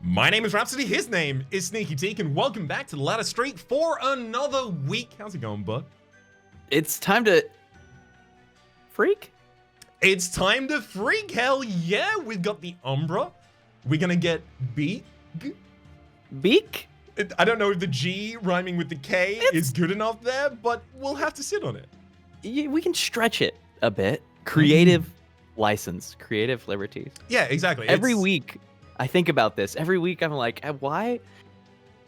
My name is Rhapsody, his name is sneakyteak, and welcome back to the Ladder Street for another week. How's it going, bud? It's time to freak? It's time to freak, hell yeah! We've got the Umbra. We're gonna get Beak. Beak? I don't know if the G rhyming with the K is good enough there, but we'll have to sit on it. We can stretch it a bit. Creative license, creative liberties. Yeah, exactly. Every week I think about this. Every week I'm like, why?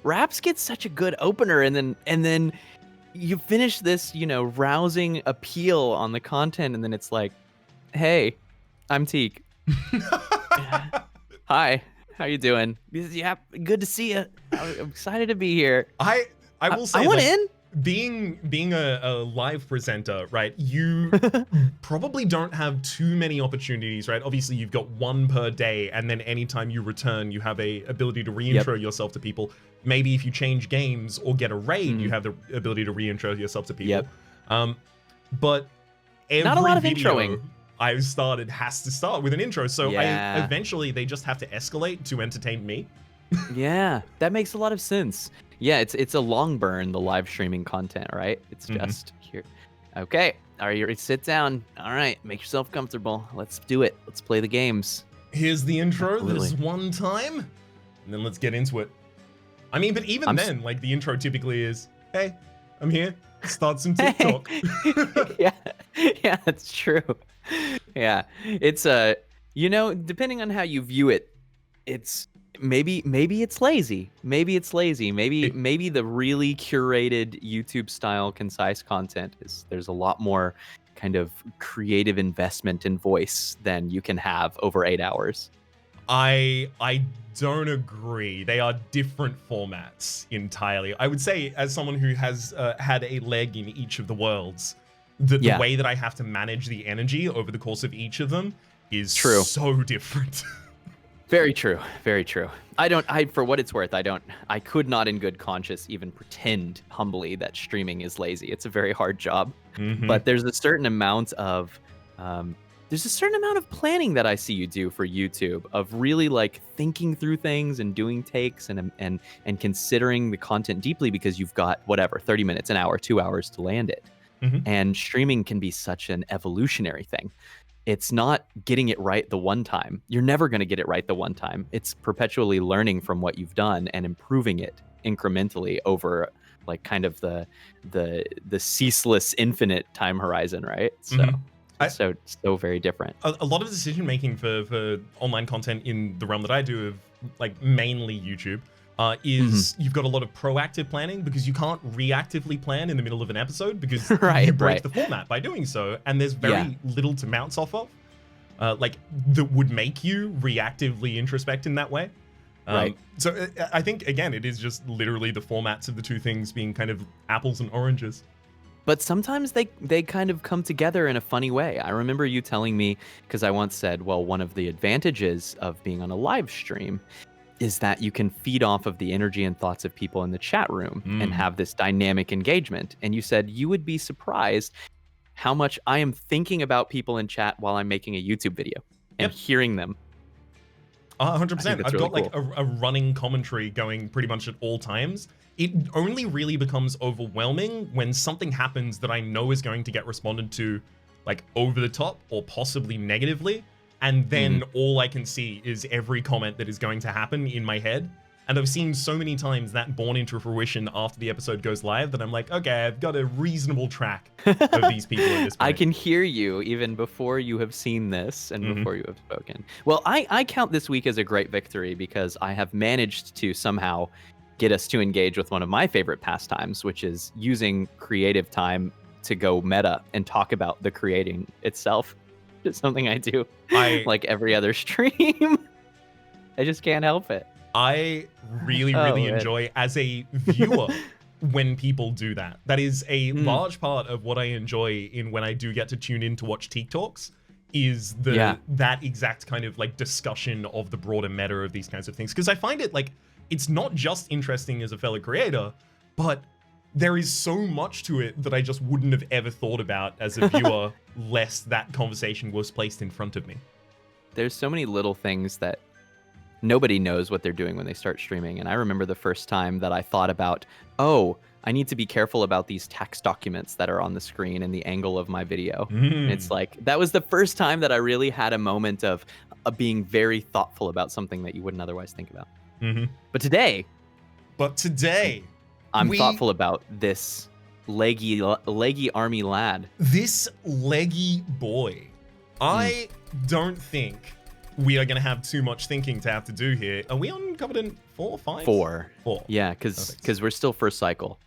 Raps gets such a good opener, and then you finish this, rousing appeal on the content, and then it's like, hey, I'm Teak. Hi, how you doing? Yeah, good to see you. I'm excited to be here. I will say, I want in. Being a live presenter, right, you probably don't have too many opportunities, right? Obviously, you've got one per day, and then anytime you return, you have a ability to reintro yourself to people. Maybe if you change games or get a raid, you have the ability to reintro yourself to people. But every not a lot of video introing I've started has to start with an intro, so eventually they just have to escalate to entertain me. Yeah, that makes a lot of sense. Yeah, it's a long burn, the live streaming content, right? It's just here. Okay, all right, sit down. All right, make yourself comfortable. Let's do it. Let's play the games. Here's the intro this one time, and then let's get into it. I mean, but even then, like, the intro typically is, hey, I'm here. Start some TikTok. Yeah, that's true. Yeah, it's depending on how you view it, it's maybe it's lazy. Maybe the really curated YouTube style concise content there's a lot more kind of creative investment in voice than you can have over 8 hours. I don't agree. They are different formats entirely. I would say, as someone who has had a leg in each of the worlds, the way that I have to manage the energy over the course of each of them is so different. Very true. Very true. For what it's worth, I could not in good conscience even pretend humbly that streaming is lazy. It's a very hard job. But there's a certain amount of planning that I see you do for YouTube, of really like thinking through things and doing takes and considering the content deeply, because you've got 30 minutes, an hour, 2 hours to land it. And streaming can be such an evolutionary thing. It's not getting it right the one time. You're never going to get it right the one time. It's perpetually learning from what you've done and improving it incrementally over like kind of the ceaseless infinite time horizon, right? So so very different. A lot of decision making for online content in the realm that I do, of like mainly YouTube, is you've got a lot of proactive planning, because you can't reactively plan in the middle of an episode, because you break the format by doing so, and there's very little to bounce off of, like that would make you reactively introspect in that way. So I think, again, it is just literally the formats of the two things being kind of apples and oranges. But sometimes they kind of come together in a funny way. I remember you telling me, because I once said, well, one of the advantages of being on a live stream is that you can feed off of the energy and thoughts of people in the chat room and have this dynamic engagement. And you said you would be surprised how much I am thinking about people in chat while I'm making a YouTube video and hearing them. 100%. I've got like a running commentary going pretty much at all times. It only really becomes overwhelming when something happens that I know is going to get responded to like over the top or possibly negatively. And then all I can see is every comment that is going to happen in my head. And I've seen so many times that born into fruition after the episode goes live that I'm like, okay, I've got a reasonable track of these people at this point. I can hear you even before you have seen this and before you have spoken. Well, I count this week as a great victory, because I have managed to somehow get us to engage with one of my favorite pastimes, which is using creative time to go meta and talk about the creating itself. It's something I do like every other stream. I just can't help it. I really enjoy, as a viewer, when people do that. That is a large part of what I enjoy in when I do get to tune in to watch Teak Talks, is that exact kind of like discussion of the broader meta of these kinds of things. Because I find it like, it's not just interesting as a fellow creator, but there is so much to it that I just wouldn't have ever thought about as a viewer lest that conversation was placed in front of me. There's so many little things that Nobody knows what they're doing when they start streaming. And I remember the first time that I thought about, oh, I need to be careful about these text documents that are on the screen and the angle of my video. And it's like, that was the first time that I really had a moment of being very thoughtful about something that you wouldn't otherwise think about. But today, I'm thoughtful about this leggy army lad. This leggy boy. I don't think we are going to have too much thinking to have to do here. Are we on Covenant 4 or 5? 4. 4. Yeah, because we're still first cycle.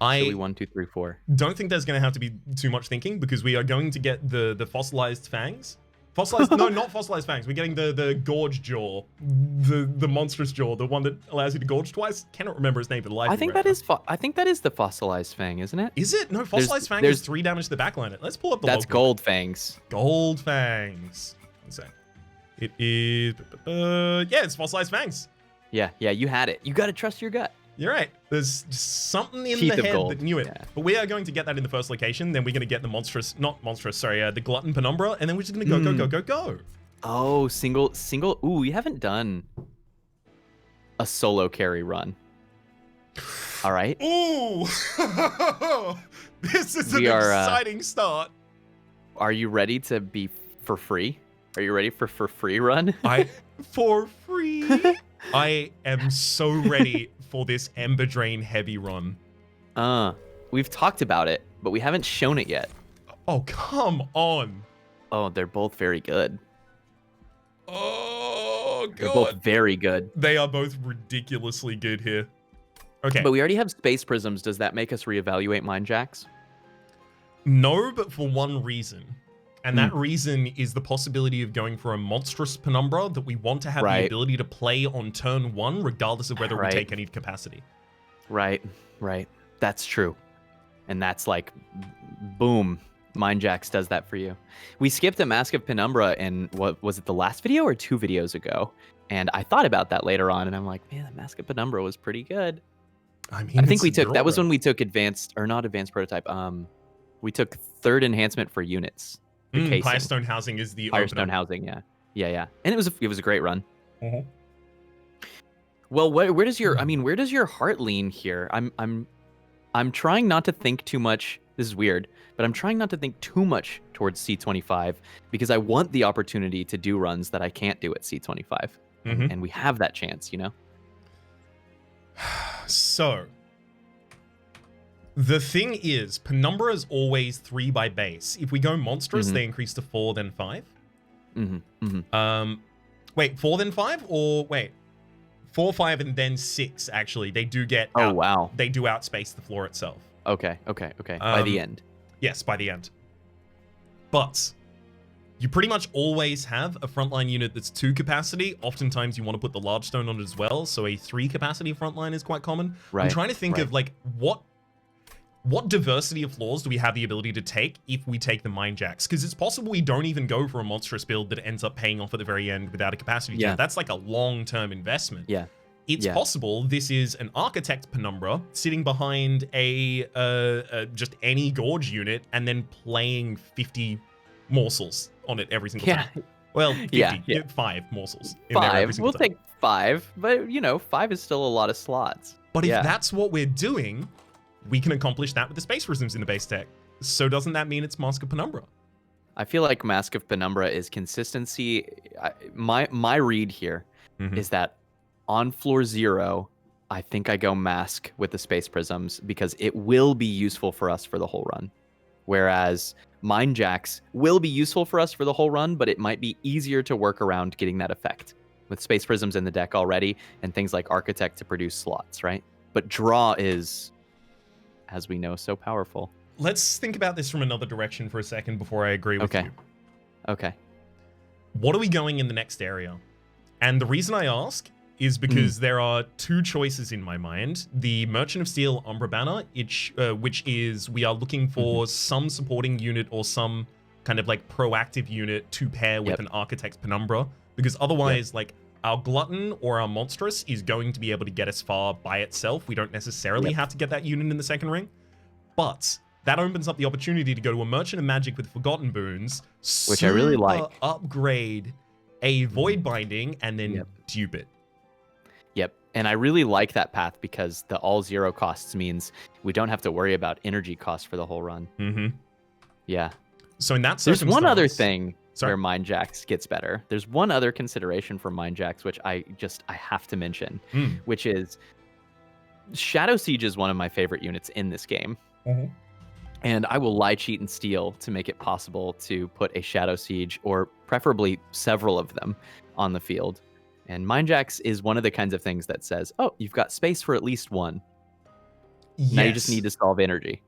I 1, 2, 3, 4. Don't think there's going to have to be too much thinking because we are going to get the fossilized fangs. No, not fossilized fangs. We're getting the gorge jaw, the monstrous jaw, the one that allows you to gorge twice. Cannot remember his name for the life. I think that is the fossilized fang, isn't it? Is it? No, fossilized fang is 3 damage to the backline. Let's pull up the. That's gold fangs. Gold fangs. Let's see. It is. Yeah, it's fossilized fangs. Yeah, you had it. You got to trust your gut. You're right. There's just something in the head that knew it. Yeah. But we are going to get that in the first location. Then we're going to get the the glutton penumbra, and then we're just going to go. Oh, single. Ooh, we haven't done a solo carry run. All right. Ooh, this is an exciting start. Are you ready to be for free? Are you ready for free run? For free? I am so ready for this Ember Drain heavy run. We've talked about it, but we haven't shown it yet. Oh, come on. Oh, they're both very good. Oh, God. They're both very good. They are both ridiculously good here. Okay. But we already have space prisms. Does that make us reevaluate Mind Jacks? No, but for one reason. And that reason is the possibility of going for a monstrous penumbra that we want to have the ability to play on turn 1, regardless of whether we take any capacity. Right. That's true. And that's like, boom, Mind Jacks does that for you. We skipped a Mask of Penumbra in, what was it, the last video or 2 videos ago? And I thought about that later on, and I'm like, man, the Mask of Penumbra was pretty good. I mean, I think that was when we took not advanced prototype. We took 3rd enhancement for units. Firestone housing is the Firestone housing, yeah, and it was a great run. Well, where does your heart lean here? I'm trying not to think too much. This is weird, but I'm trying not to think too much towards C25 because I want the opportunity to do runs that I can't do at C25, and we have that chance, you know. So. The thing is, Penumbra is always 3 by base. If we go monstrous, they increase to 4, then 5. Wait, 4 then 5? Or wait, 4, 5, and then 6, actually. They do get wow. They do outspace the floor itself. Okay. By the end. Yes, by the end. But you pretty much always have a frontline unit that's 2 capacity. Oftentimes you want to put the large stone on it as well, so a 3 capacity frontline is quite common. I'm trying to think of like what diversity of floors do we have the ability to take if we take the Mind Jacks? Because it's possible we don't even go for a monstrous build that ends up paying off at the very end without a capacity. Yeah. That's like a long-term investment. Yeah. It's possible this is an Architect Penumbra sitting behind just any Gorge unit and then playing 50 morsels on it every single time. Well, 50, 5 morsels. 5. We'll take 5, but 5 is still a lot of slots. But if that's what we're doing, we can accomplish that with the space prisms in the base deck. So doesn't that mean it's Mask of Penumbra? I feel like Mask of Penumbra is consistency. My read here is that on floor 0, I think I go Mask with the space prisms because it will be useful for us for the whole run. Whereas Mind Jacks will be useful for us for the whole run, but it might be easier to work around getting that effect with space prisms in the deck already and things like Architect to produce slots, right? But draw is, as we know, so powerful. Let's think about this from another direction for a second before I agree with you. Okay. What are we going in the next area? And the reason I ask is because there are 2 choices in my mind. The Merchant of Steel Umbra Banner, which is we are looking for some supporting unit or some kind of like proactive unit to pair with an Architect Penumbra. Because otherwise, like, our Glutton or our Monstrous is going to be able to get us far by itself. We don't necessarily have to get that unit in the second ring. But that opens up the opportunity to go to a Merchant of Magic with Forgotten Boons, which I really like. Upgrade a Void Binding, and then stupid. Yep. And I really like that path because the all 0 costs means we don't have to worry about energy costs for the whole run. Mm-hmm. Yeah. So in that There's circumstance... one other thing where Mind Jacks gets better. There's one other consideration for Mind Jacks, which I have to mention, which is Shadow Siege is one of my favorite units in this game. Mm-hmm. And I will lie, cheat, and steal to make it possible to put a Shadow Siege, or preferably several of them, on the field. And Mind Jacks is one of the kinds of things that says, oh, you've got space for at least one. Yes. Now you just need to solve energy.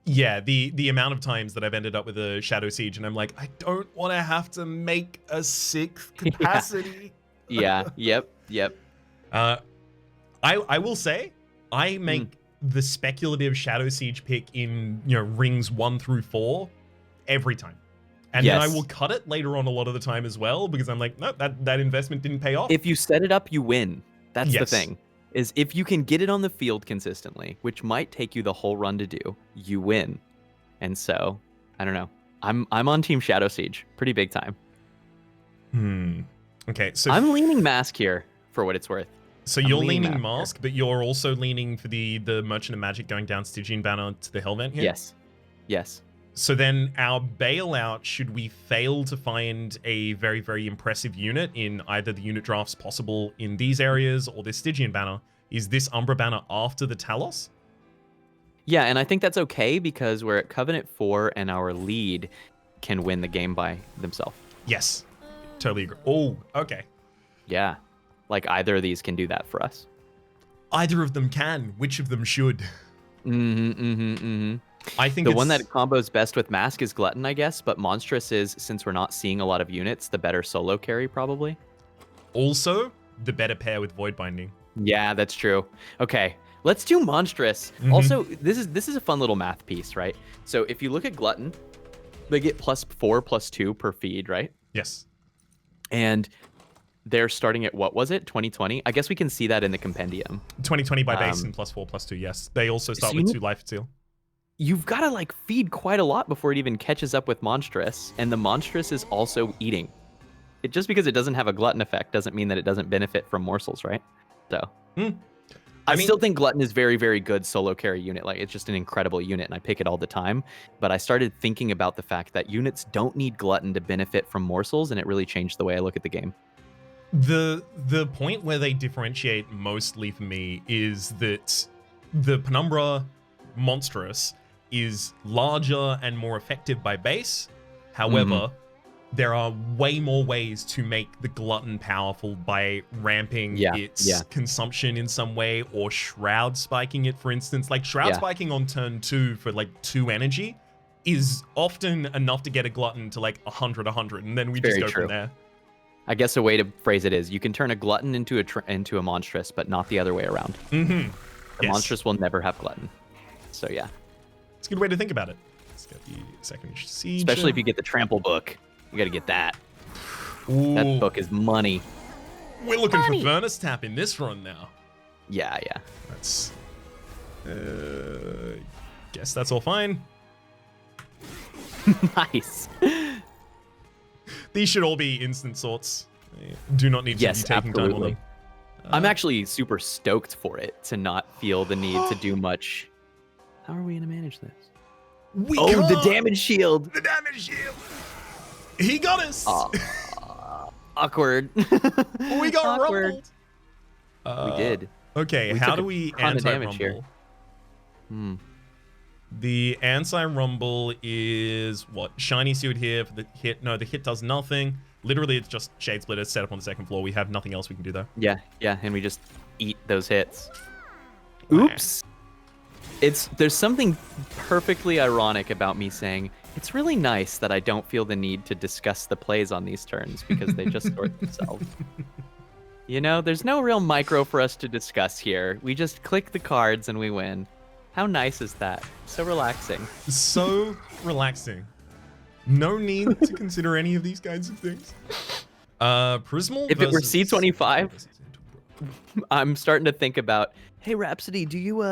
Yeah, the amount of times that I've ended up with a Shadow Siege and I'm like, I don't want to have to make a 6th capacity. Yeah. Yep. I will say, I make the speculative Shadow Siege pick in rings 1 through 4 every time. And then I will cut it later on a lot of the time as well, because I'm like, no, that investment didn't pay off. If you set it up, you win. That's the thing. Is if you can get it on the field consistently, which might take you the whole run to do, you win. And so, I don't know. I'm on Team Shadow Siege, pretty big time. Okay, so I'm leaning Mask here, for what it's worth. So you're leaning Mask, but you're also leaning for the Merchant of Magic going down Stygian Banner to the Hellvent here? Yes. So then our bailout, should we fail to find a very, very impressive unit in either the unit drafts possible in these areas or this Stygian Banner, is this Umbra Banner after the Talos? Yeah, and I think that's okay because we're at Covenant 4 and our lead can win the game by themselves. Yes, totally agree. Oh, okay. Yeah, like either of these can do that for us. Either of them can. Which of them should? I think the one that combos best with Mask is Glutton, I guess, but Monstrous is, since we're not seeing a lot of units, the better solo carry probably. Also, the better pair with Void Binding. Yeah, that's true. Okay, let's do Monstrous. Also, this is a fun little math piece, right? So if you look at Glutton, they get +4/+2 per feed, right? Yes. And they're starting at, what was it, 2020? I guess we can see that in the compendium. 2020 by base and +4/+2, yes. They also start with 2 life steal. You've got to feed quite a lot before it even catches up with Monstrous, and the Monstrous is also eating. Just because it doesn't have a Glutton effect doesn't mean that it doesn't benefit from morsels, right? So I still think Glutton is very, very good solo carry unit. Like, it's just an incredible unit, and I pick it all the time. But I started thinking about the fact that units don't need Glutton to benefit from morsels, and it really changed the way I look at the game. The point where they differentiate mostly for me is that the Penumbra Monstrous is larger and more effective by base. However, there are way more ways to make the Glutton powerful by ramping its consumption in some way, or Shroud spiking it, for instance. Like Shroud spiking on turn 2 for 2 energy is often enough to get a Glutton to 100, and then we just go from there. I guess a way to phrase it is, you can turn a Glutton into a Monstrous, but not the other way around. The Monstrous will never have Glutton. So yeah. It's a good way to think about it. Let's get the second siege. Especially if you get the Trample book. You got to get that. Ooh. That book is money. We're looking for Furnace Tap in this run now. Yeah. That's... guess that's all fine. Nice. These should all be instant sorts. They do not need to be taking time on them. I'm actually super stoked for it to not feel the need to do much. How are we going to manage this? The damage shield. The damage shield. He got us. Awkward. We got rumbled. We did. Okay, how do we anti-rumble? The anti-rumble is what? Shiny suit here for the hit. No, the hit does nothing. Literally, it's just Shade Splitter set up on the second floor. We have nothing else we can do though. Yeah, and we just eat those hits. Oops. There's something perfectly ironic about me saying it's really nice that I don't feel the need to discuss the plays on these turns because they just sort themselves. There's no real micro for us to discuss here. We just click the cards and we win. How nice is that? So relaxing. So relaxing. No need to consider any of these kinds of things. Prismal. If it were C25, I'm starting to think about, hey Rhapsody, do you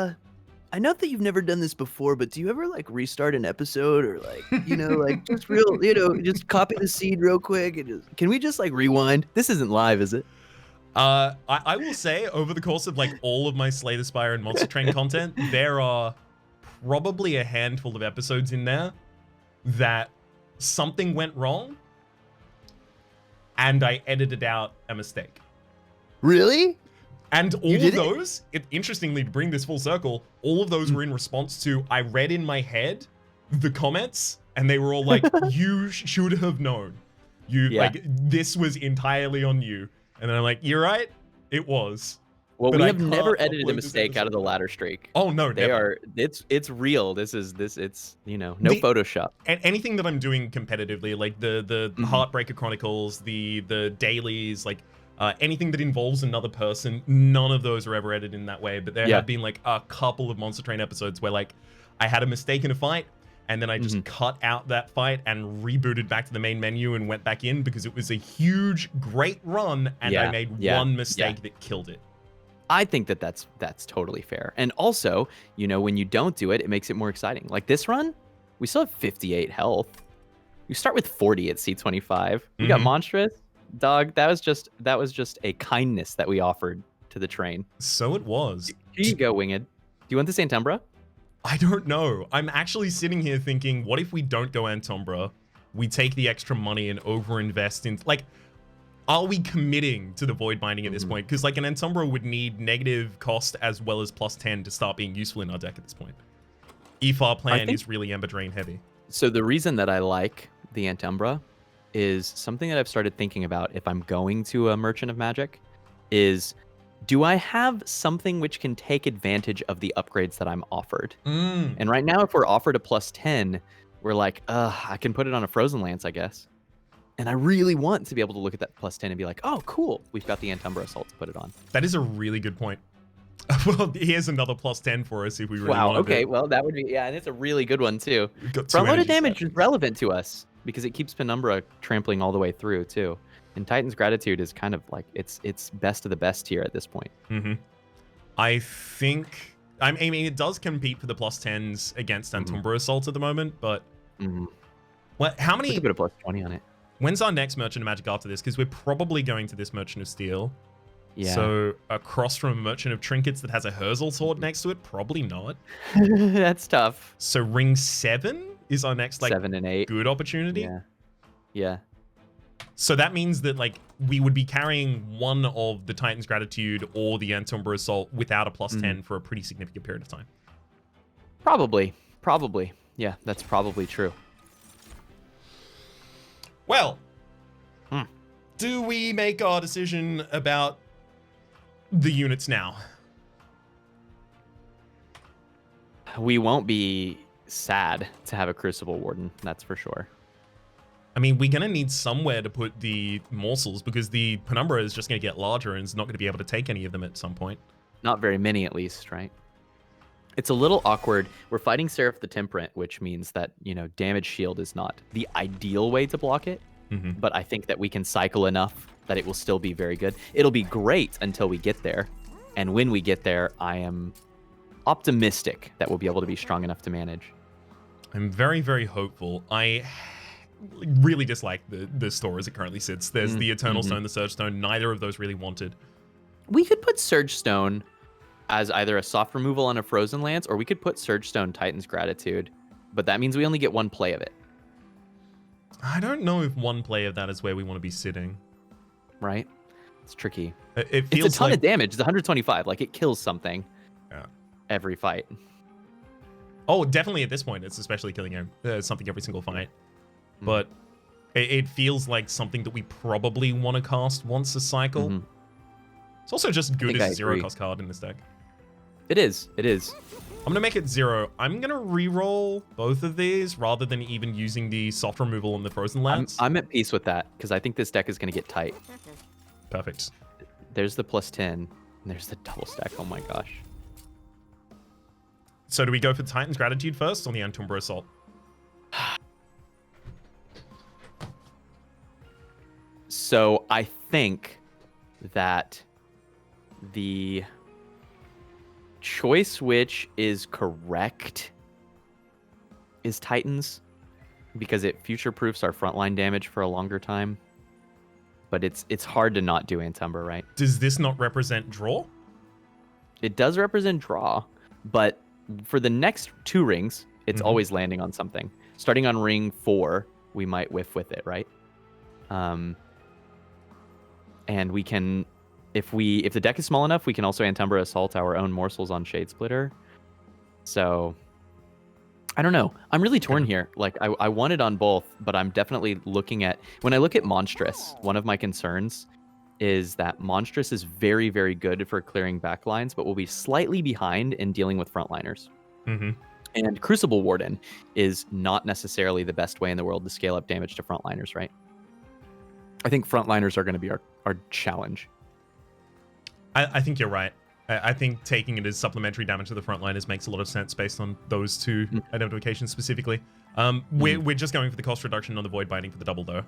I know that you've never done this before, but do you ever restart an episode or just real, just copy the seed real quick and can we just rewind? This isn't live, is it? I will say, over the course of like all of my Slay the Spire and Monster Train content, there are probably a handful of episodes in there that something went wrong and I edited out a mistake. Really? And all of those, interestingly, to bring this full circle, all of those were in response to, I read in my head the comments and they were all like, you should have known. Like, this was entirely on you. And then I'm like, you're right, it was. Well, we have never edited a mistake out of the ladder streak. Oh no, they never. are. It's real. It's no Photoshop. And anything that I'm doing competitively, like the Heartbreaker Chronicles, the dailies, like anything that involves another person, none of those are ever edited in that way. But there have been like a couple of Monster Train episodes where like I had a mistake in a fight, and then I just cut out that fight and rebooted back to the main menu and went back in because it was a huge, great run, and I made one mistake that killed it. I think that's totally fair. And also, you know, when you don't do it, it makes it more exciting. Like this run, we still have 58 health. You start with 40 at C25. We got Monstrous. Dog, that was just a kindness that we offered to the train. So it was. Here you go, Winged. Do you want this Antumbra? I don't know. I'm actually sitting here thinking, what if we don't go Antumbra? We take the extra money and overinvest in, like, are we committing to the Void Binding at this point? Because like an Antumbra would need negative cost as well as +10 to start being useful in our deck at this point. If our plan is really Ember Drain heavy. So the reason that I like the Antumbra is something that I've started thinking about if I'm going to a Merchant of Magic is, do I have something which can take advantage of the upgrades that I'm offered? And right now, if we're offered a +10, we're like, I can put it on a Frozen Lance, I guess. And I really want to be able to look at that +10 and be like, oh, cool, we've got the Antumbra Assault to put it on. That is a really good point. Well, here's another +10 for us if we really want okay, it. well, that would be, and it's a really good one, too. Front-loaded damage is relevant to us because it keeps Penumbra trampling all the way through, too. And Titan's Gratitude is kind of like, it's best of the best here at this point. I think, I mean, it does compete for the +10s against Antumbra Assault at the moment, but what? How many? Put a +20 on it. When's our next Merchant of Magic after this? Because we're probably going to this Merchant of Steel. Yeah. So across from a Merchant of Trinkets that has a Herzl sword next to it, probably not. That's tough. So Ring 7 is our next like 7 and 8 good opportunity. Yeah. So that means that like we would be carrying one of the Titan's Gratitude or the Antumbra Assault without a +10 for a pretty significant period of time. Probably. Yeah, that's probably true. Well, do we make our decision about the units now? We won't be sad to have a Crucible Warden, that's for sure. I mean, we're going to need somewhere to put the morsels because the Penumbra is just going to get larger and is not going to be able to take any of them at some point. Not very many, at least, right? It's a little awkward. We're fighting Seraph the Temperate, which means that, you know, damage shield is not the ideal way to block it. But I think that we can cycle enough that it will still be very good. It'll be great until we get there. And when we get there, I am optimistic that we'll be able to be strong enough to manage. I'm very, very hopeful. I really dislike the store as it currently sits. There's the Eternal Stone, the Surge Stone. Neither of those really wanted. We could put Surge Stone as either a soft removal on a Frozen Lance, or we could put Surge Stone Titan's Gratitude. But that means we only get one play of it. I don't know if one play of that is where we want to be sitting. Right? It's tricky. It feels it's a ton of damage. It's 125. Like, it kills something every fight. Oh, definitely at this point. It's especially killing something every single fight. But it feels like something that we probably want to cast once a cycle. It's also just good as a 0-cost card in this deck. It is. I'm going to make it 0. I'm going to re-roll both of these rather than even using the soft removal on the Frozen Lance. I'm at peace with that because I think this deck is going to get tight. Perfect. There's the +10 and there's the double stack. Oh my gosh. So do we go for Titan's Gratitude first or the Antumbra Assault? So I think that the choice which is correct is Titans because it future-proofs our frontline damage for a longer time. but it's hard to not do Antumbra, right? Does this not represent draw? It does represent draw, but for the next 2 rings, it's always landing on something. Starting on ring 4, we might whiff with it, right? And we can, if the deck is small enough, we can also Antumbra Assault our own morsels on Shade Splitter. So I don't know. I'm really torn here. Like I want it on both, but I'm definitely looking at, when I look at Monstrous, one of my concerns is that Monstrous is very, very good for clearing backlines, but will be slightly behind in dealing with frontliners. And Crucible Warden is not necessarily the best way in the world to scale up damage to frontliners, right? I think frontliners are going to be our challenge. I think you're right. I think taking it as supplementary damage to the frontliners makes a lot of sense based on those 2 identifications specifically. We're just going for the cost reduction on the Void Binding for the double, though.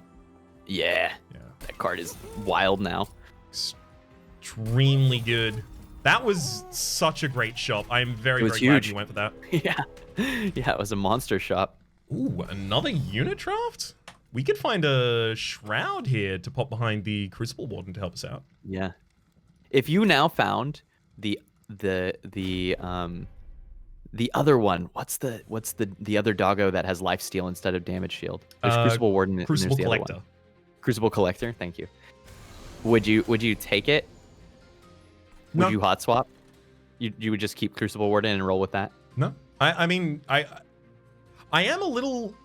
Yeah. That card is wild now. Extremely good. That was such a great shop. I'm very glad you went for that. Yeah, it was a monster shop. Ooh, another unit draft? We could find a Shroud here to pop behind the Crucible Warden to help us out. Yeah. If you now found the other one, what's the other doggo that has lifesteal instead of damage shield? There's Crucible Warden. Crucible and there's the Collector. Other one. Crucible Collector. Thank you. Would you take it? Would you hot swap? You would just keep Crucible Warden and roll with that? No. I mean, I am a little...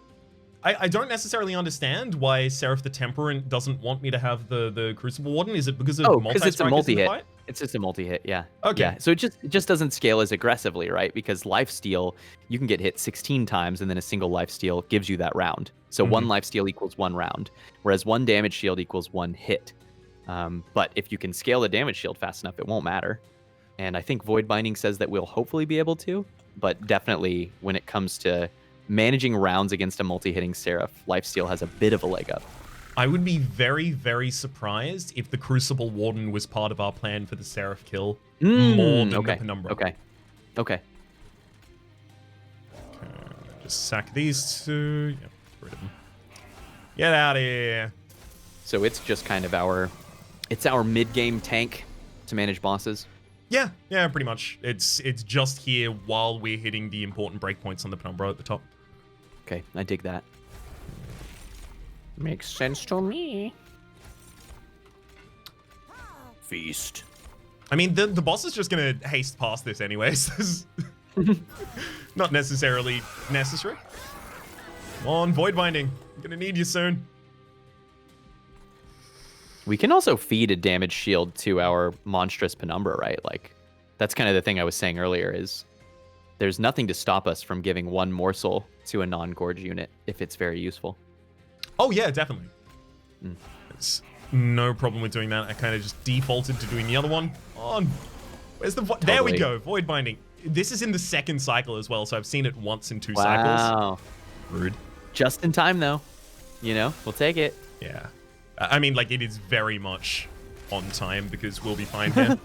I don't necessarily understand why Seraph the Temperant doesn't want me to have the Crucible Warden. Is it because of because it's a multi-hit. Fight? It's just a multi-hit, yeah. Okay. Yeah. So it just doesn't scale as aggressively, right? Because lifesteal, you can get hit 16 times, and then a single lifesteal gives you that round. So 1 lifesteal equals 1 round, whereas 1 damage shield equals 1 hit. But if you can scale the damage shield fast enough, it won't matter. And I think Void Binding says that we'll hopefully be able to, but definitely when it comes to managing rounds against a multi-hitting Seraph, lifesteal has a bit of a leg up. I would be very, very surprised if the Crucible Warden was part of our plan for the Seraph kill more than the Penumbra. Okay. Just sack these 2. Yep, get rid of them. Get out of here. So it's just kind of our mid-game tank to manage bosses. Yeah, pretty much. It's just here while we're hitting the important breakpoints on the Penumbra at the top. Okay, I dig that. Makes sense to me. Feast. I mean, the boss is just gonna haste past this anyways. Not necessarily necessary. Come on, Void Binding. I'm gonna need you soon. We can also feed a damage shield to our monstrous Penumbra, right? Like, that's kind of the thing I was saying earlier is there's nothing to stop us from giving 1 morsel to a non-gorge unit if it's very useful. Oh, yeah, definitely. It's no problem with doing that. I kind of just defaulted to doing the other one. On. Where's the... Totally. There we go. Void Binding. This is in the 2nd cycle as well, so I've seen it once in 2 cycles. Wow. Rude. Just in time, though. You know, we'll take it. Yeah. I mean, like, it is very much on time because we'll be fine here.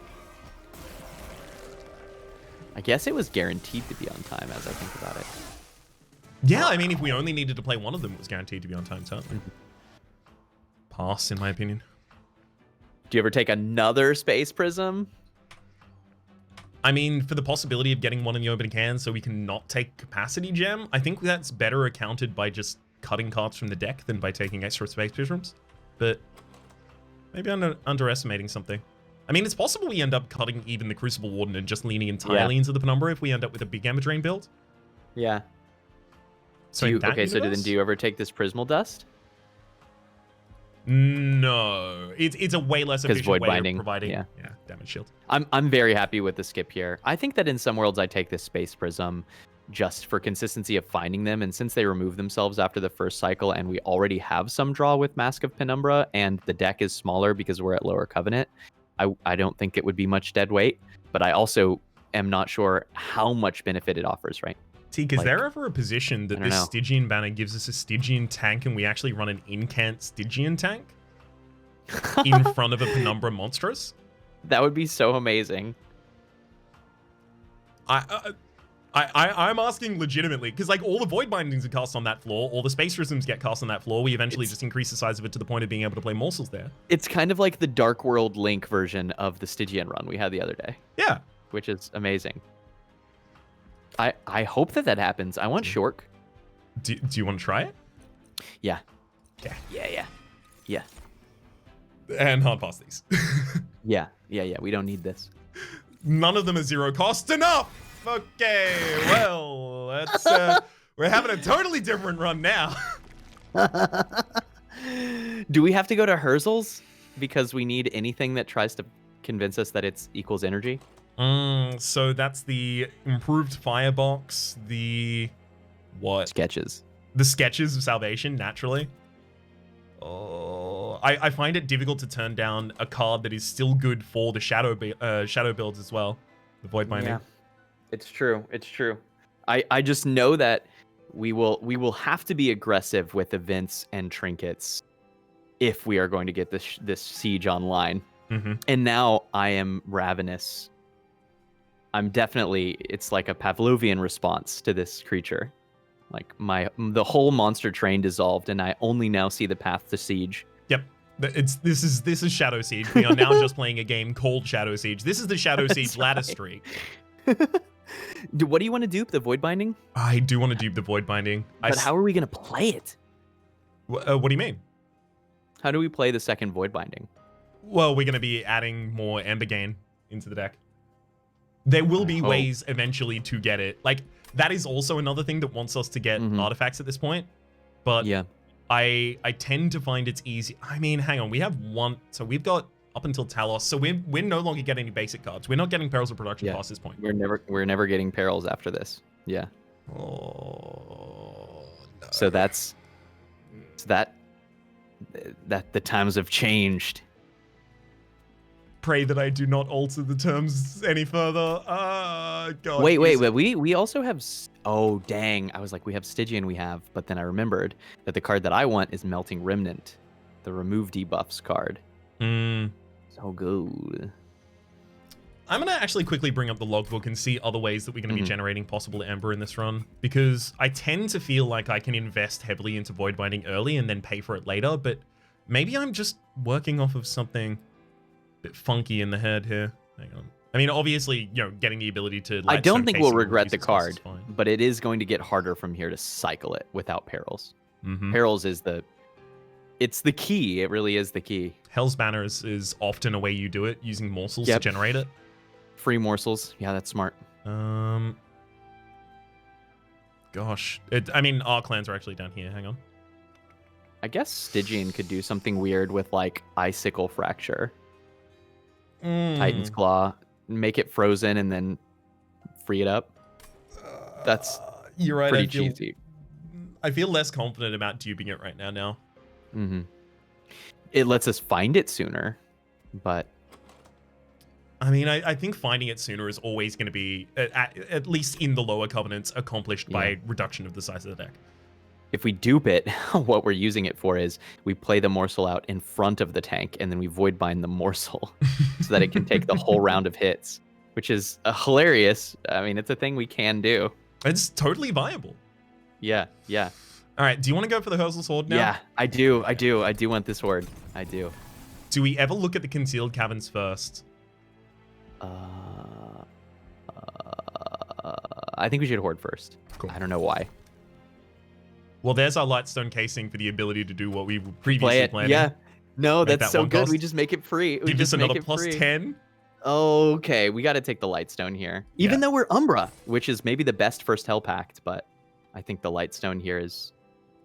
I guess it was guaranteed to be on time as I think about it. Yeah, I mean, if we only needed to play one of them, it was guaranteed to be on time, certainly. Pass, in my opinion. Do you ever take another Space Prism? I mean, for the possibility of getting one in the opening hand so we can not take Capacity Gem, I think that's better accounted by just cutting cards from the deck than by taking extra Space Prisms. But maybe I'm underestimating something. I mean, it's possible we end up cutting even the Crucible Warden and just leaning entirely into the Penumbra if we end up with a big Gamma Drain build. Yeah. So so then do you ever take this Prismal Dust? No. It's a way less efficient Void way Binding, of providing damage shield. I'm very happy with the skip here. I think that in some worlds I take this Space Prism just for consistency of finding them, and since they remove themselves after the first cycle and we already have some draw with Mask of Penumbra and the deck is smaller because we're at lower Covenant, I don't think it would be much dead weight, but I also am not sure how much benefit it offers, right? Teak, is there ever a position that this Stygian banner gives us a Stygian tank and we actually run an incant Stygian tank in front of a Penumbra Monstrous? That would be so amazing. I I'm asking legitimately, because like all the void bindings are cast on that floor, all the space rhythms get cast on that floor. We eventually just increase the size of it to the point of being able to play morsels there. It's kind of like the Dark World Link version of the Stygian run we had the other day. Yeah. Which is amazing. I hope that happens. I want Shork. Do you want to try it? Yeah. Yeah. And hard pass these. Yeah. We don't need this. None of them are zero cost. Enough! Okay, well, that's we're having a totally different run now. Do we have to go to Herzl's because we need anything that tries to convince us that it's equals energy? So that's the improved firebox, the what? Sketches. The sketches of salvation, naturally. Oh, I find it difficult to turn down a card that is still good for the shadow builds as well. The void binding. Yeah. It's true. I just know that we will have to be aggressive with events and trinkets if we are going to get this siege online. And now I am ravenous. I'm definitely, it's like a Pavlovian response to this creature. Like the whole monster train dissolved, and I only now see the path to siege. Yep. This is Shadow Siege. We are now just playing a game called Shadow Siege. This is the Shadow Siege ladder streak. What do you want to dupe? The void binding? I do want to dupe the void binding. But how are we going to play it? What do you mean? How do we play the second void binding? Well, we're going to be adding more Embergain into the deck. There will be ways eventually to get it. Like, that is also another thing that wants us to get artifacts at this point. But yeah, I tend to find it's easy. I mean, hang on. We have one. So we've got up until Talos. So we're no longer getting any basic cards. We're not getting Perils of Production past this point. We're never getting Perils after this. Yeah. Oh, no. So that's that the times have changed. Pray that I do not alter the terms any further. God. Wait. We also have. Oh dang! I was like, we have Stygian. But then I remembered that the card that I want is Melting Remnant, the remove debuffs card. So good. I'm gonna actually quickly bring up the logbook and see other ways that we're gonna be generating possible Ember in this run, because I tend to feel like I can invest heavily into void binding early and then pay for it later. But maybe I'm just working off of something bit funky in the head here. Hang on. I mean, obviously, getting the ability to. I don't think we'll regret the card, but it is going to get harder from here to cycle it without Perils. Perils is it's the key. It really is the key. Hell's Banner is often a way you do it, using morsels to generate it. Free morsels. Yeah, that's smart. Gosh. I mean, our clans are actually down here. Hang on. I guess Stygian could do something weird with, like, Icicle Fracture. Titan's Claw, make it frozen and then free it up. That's you're right. Pretty cheesy. I feel less confident about duping it right now. It lets us find it sooner, but I mean, I think finding it sooner is always going to be, at least in the lower covenants, accomplished by reduction of the size of the deck. If we dupe it, what we're using it for is we play the morsel out in front of the tank, and then we void bind the morsel so that it can take the whole round of hits, which is hilarious. I mean, it's a thing we can do. It's totally viable. Yeah. All right, do you want to go for the Herzl Sword now? Yeah, I do want this sword. I do. Do we ever look at the Concealed Caverns first? I think we should Horde first. Cool. I don't know why. Well, there's our Lightstone casing for the ability to do what we previously planned. Yeah. No, that's so good. We just make it free. Give us another plus 10. Okay, we got to take the Lightstone here. Even though we're Umbra, which is maybe the best first Hell Pact, but I think the Lightstone here is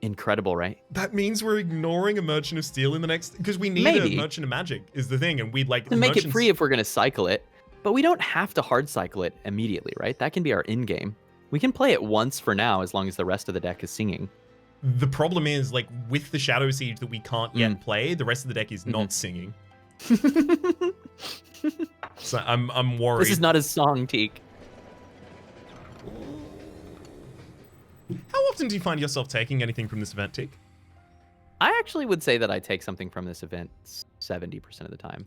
incredible, right? That means we're ignoring a Merchant of Steel in the next... Because we need a Merchant of Magic is the thing, and we'd like... To make it free if we're going to cycle it, but we don't have to hard cycle it immediately, right? That can be our in-game. We can play it once for now, as long as the rest of the deck is singing. The problem is, like, with the Shadow Siege that we can't yet play, the rest of the deck is not singing. So I'm worried. This is not his song, Teak. How often do you find yourself taking anything from this event, Teak? I actually would say that I take something from this event 70% of the time.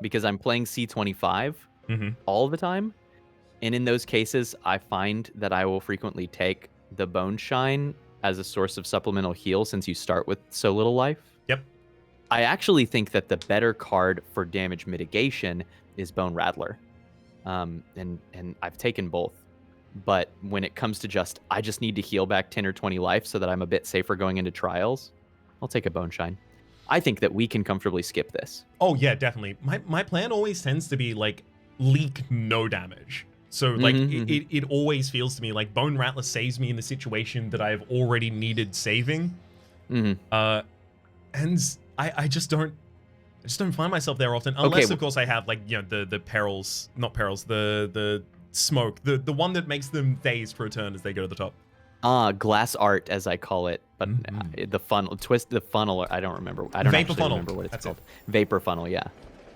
Because I'm playing C25 all the time. And in those cases, I find that I will frequently take the Bone Shine as a source of supplemental heal since you start with so little life. Yep. I actually think that the better card for damage mitigation is Bone Rattler. And I've taken both. But when it comes to I just need to heal back 10 or 20 life so that I'm a bit safer going into trials, I'll take a Bone Shine. I think that we can comfortably skip this. Oh, yeah, definitely. My plan always tends to be, like, leak no damage. So, like, it always feels to me like Bone Rattler saves me in the situation that I've already needed saving. And I just don't find myself there often, unless, of course, I have, like, you know, the perils, not perils, the smoke, the one that makes them dazed for a turn as they go to the top. Glass art, as I call it, but the funnel, I don't remember. I don't Vapor funnel. Remember what it's called. Vapor funnel, yeah.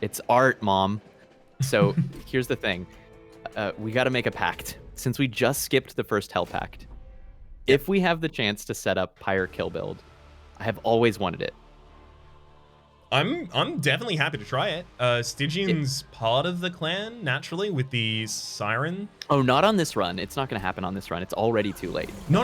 It's art, Mom. So here's the thing. We got to make a pact. Since we just skipped the first Hell Pact, if we have the chance to set up Pyre Kill build, I have always wanted it. I'm definitely happy to try it. Stygian's part of the clan, naturally, with the Siren. Oh, not on this run. It's not going to happen on this run. It's already too late. No.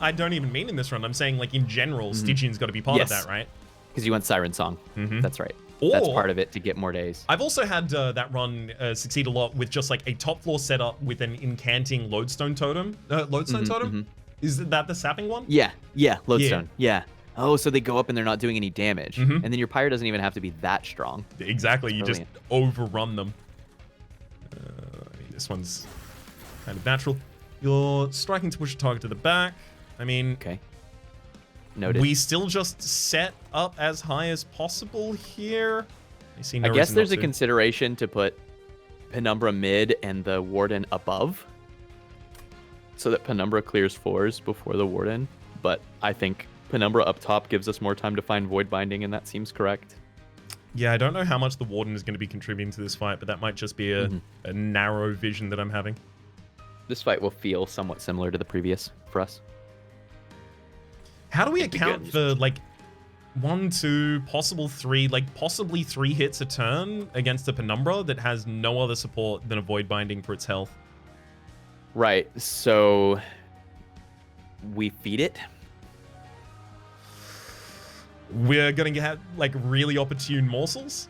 I don't even mean in this run. I'm saying, like, in general, Stygian's got to be part of that, right? Because you want Siren Song. That's right. That's part of it to get more days. I've also had that run succeed a lot with just, like, a top floor setup with an incanting Lodestone Totem. Totem? Is that the sapping one? Yeah, Lodestone. Yeah. Oh, so they go up and they're not doing any damage. And then your Pyre doesn't even have to be that strong. Exactly, you just overrun them. This one's kind of natural. You're striking to push a target to the back. I mean... Okay. Noted. We still just set up as high as possible here. I guess there's a consideration to put Penumbra mid and the Warden above, so that Penumbra clears 4s before the Warden. But I think Penumbra up top gives us more time to find Void Binding, and that seems correct. Yeah, I don't know how much the Warden is going to be contributing to this fight, but that might just be a narrow vision that I'm having. This fight will feel somewhat similar to the previous for us. How do we account for, like, 1, 2, possible 3, like, possibly 3 hits a turn against a Penumbra that has no other support than a Void Binding for its health? Right, so we feed it. We're going to have, like, really opportune morsels?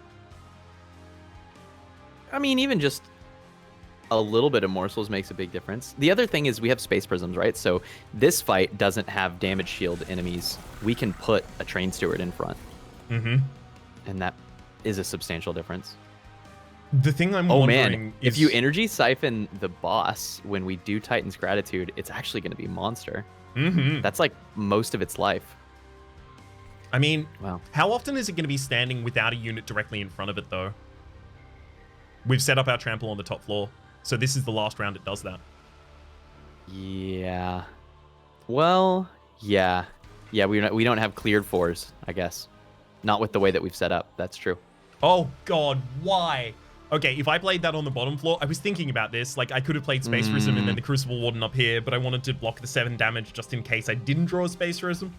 I mean, even just a little bit of morsels makes a big difference. The other thing is we have Space Prisms, right? So this fight doesn't have damage shield enemies. We can put a Train Steward in front. And that is a substantial difference. The thing I'm wondering is... if you energy siphon the boss when we do Titan's Gratitude, it's actually going to be monster. That's like most of its life. I mean, how often is it going to be standing without a unit directly in front of it, though? We've set up our trample on the top floor. So this is the last round it does that. Yeah. Well, yeah. Yeah, we don't have cleared 4s, I guess. Not with the way that we've set up. That's true. Oh, God. Why? Okay, if I played that on the bottom floor, I was thinking about this. Like, I could have played Space Prism and then the Crucible Warden up here, but I wanted to block the 7 damage just in case I didn't draw a Space Prism.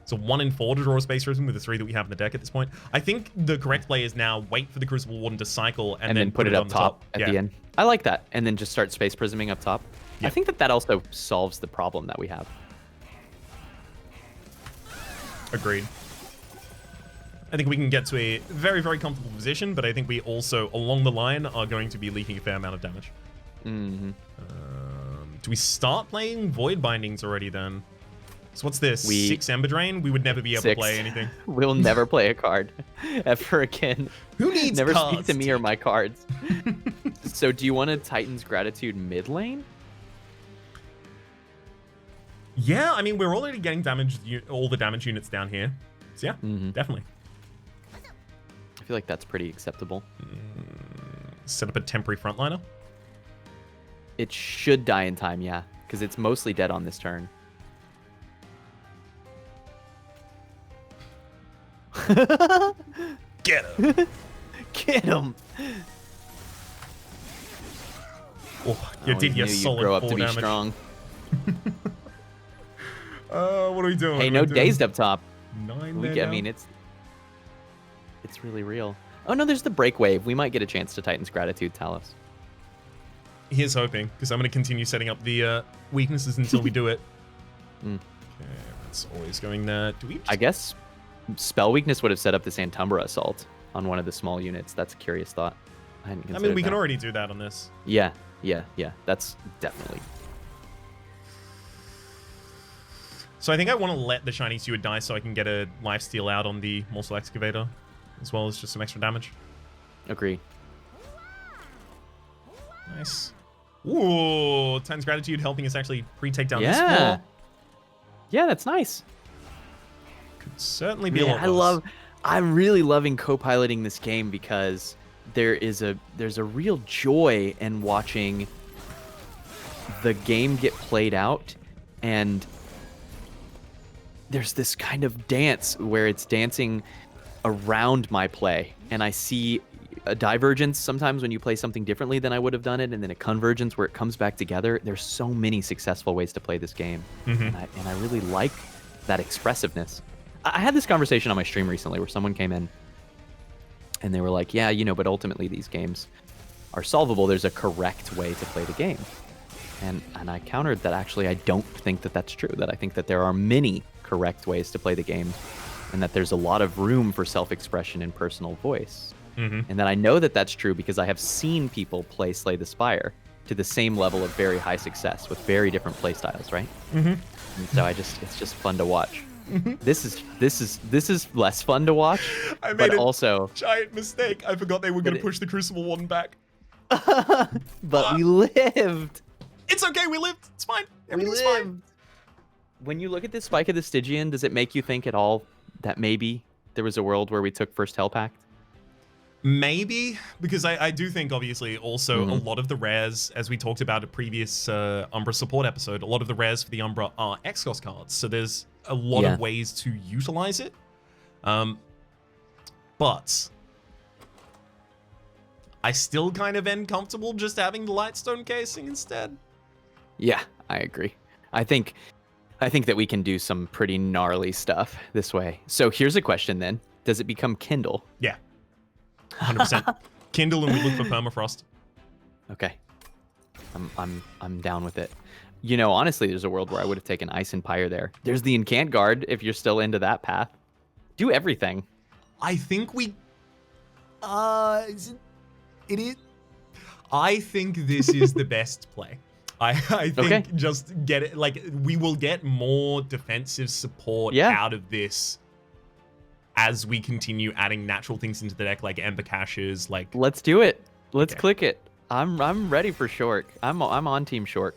So 1 in 4 to draw a Space Prism with the 3 that we have in the deck at this point. I think the correct play is now wait for the Crucible Warden to cycle and then put it up top at the end. I like that. And then just start Space Prisming up top. I think that also solves the problem that we have. Agreed. I think we can get to a very, very comfortable position, but I think we also, along the line, are going to be leaking a fair amount of damage. Do we start playing Void Bindings already then? So what's this? 6 Ember Drain? We would never be able to play anything. We'll never play a card ever again. Who needs never cards? Speak to me or my cards. So do you want a Titan's Gratitude mid lane? Yeah, I mean, we're already getting all the damage units down here. So yeah, definitely. I feel like that's pretty acceptable. Set up a temporary frontliner. It should die in time, yeah, because it's mostly dead on this turn. Get him! Get him! Oh, you did your solid grow up 4 to be damage. Strong. What are we doing? Hey, no dazed up top. 9 I mean, it's really real. Oh no, there's the break wave. We might get a chance to Titan's Gratitude, Talos. Here's hoping, because I'm going to continue setting up the weaknesses until we do it. Okay, that's always going there. Do we? I guess spell weakness would have set up this Antumbra Assault on one of the small units. That's a curious thought. I mean, we can already do that on this. Yeah. That's definitely. So I think I want to let the Shiny Steward die so I can get a lifesteal out on the Morsel Excavator, as well as just some extra damage. Agreed. Nice. Ooh, Titan's Gratitude helping us actually pre-take down this wall. Yeah, that's nice. Could certainly be a lot worse. I'm really loving co-piloting this game because there's a real joy in watching the game get played out, and there's this kind of dance where it's dancing around my play, and I see a divergence sometimes when you play something differently than I would have done it, and then a convergence where it comes back together. There's so many successful ways to play this game, and I really like that expressiveness. I had this conversation on my stream recently where someone came in and they were like, yeah, but ultimately these games are solvable. There's a correct way to play the game. And I countered that actually I don't think that that's true, that I think that there are many correct ways to play the game, and that there's a lot of room for self-expression and personal voice. And that I know that that's true because I have seen people play Slay the Spire to the same level of very high success with very different play styles, right? And so it's just fun to watch. This is less fun to watch. I made a giant mistake. I forgot they were going to push the Crucible Warden back. But we lived. It's okay, we lived. It's fine. Everything's fine. When you look at this Spike of the Stygian, does it make you think at all that maybe there was a world where we took first Hell Pact? Maybe, because I do think, obviously, also a lot of the rares, as we talked about a previous Umbra support episode, a lot of the rares for the Umbra are Exos cards, so there's a lot of ways to utilize it. But I still kind of am comfortable just having the Lightstone casing instead. Yeah, I agree. I think that we can do some pretty gnarly stuff this way. So here's a question then. Does it become Kindle? Yeah. 100%. Kindle, and we look for permafrost. Okay. I'm down with it. Honestly, there's a world where I would have taken Ice and Pyre there. There's the Incant Guard if you're still into that path. Do everything. I think we it is. I think this is the best play. I think just get it. Like, we will get more defensive support out of this as we continue adding natural things into the deck, like Ember Caches. Like, let's do it. Let's click it. I'm ready for Shork. I'm on Team Shork.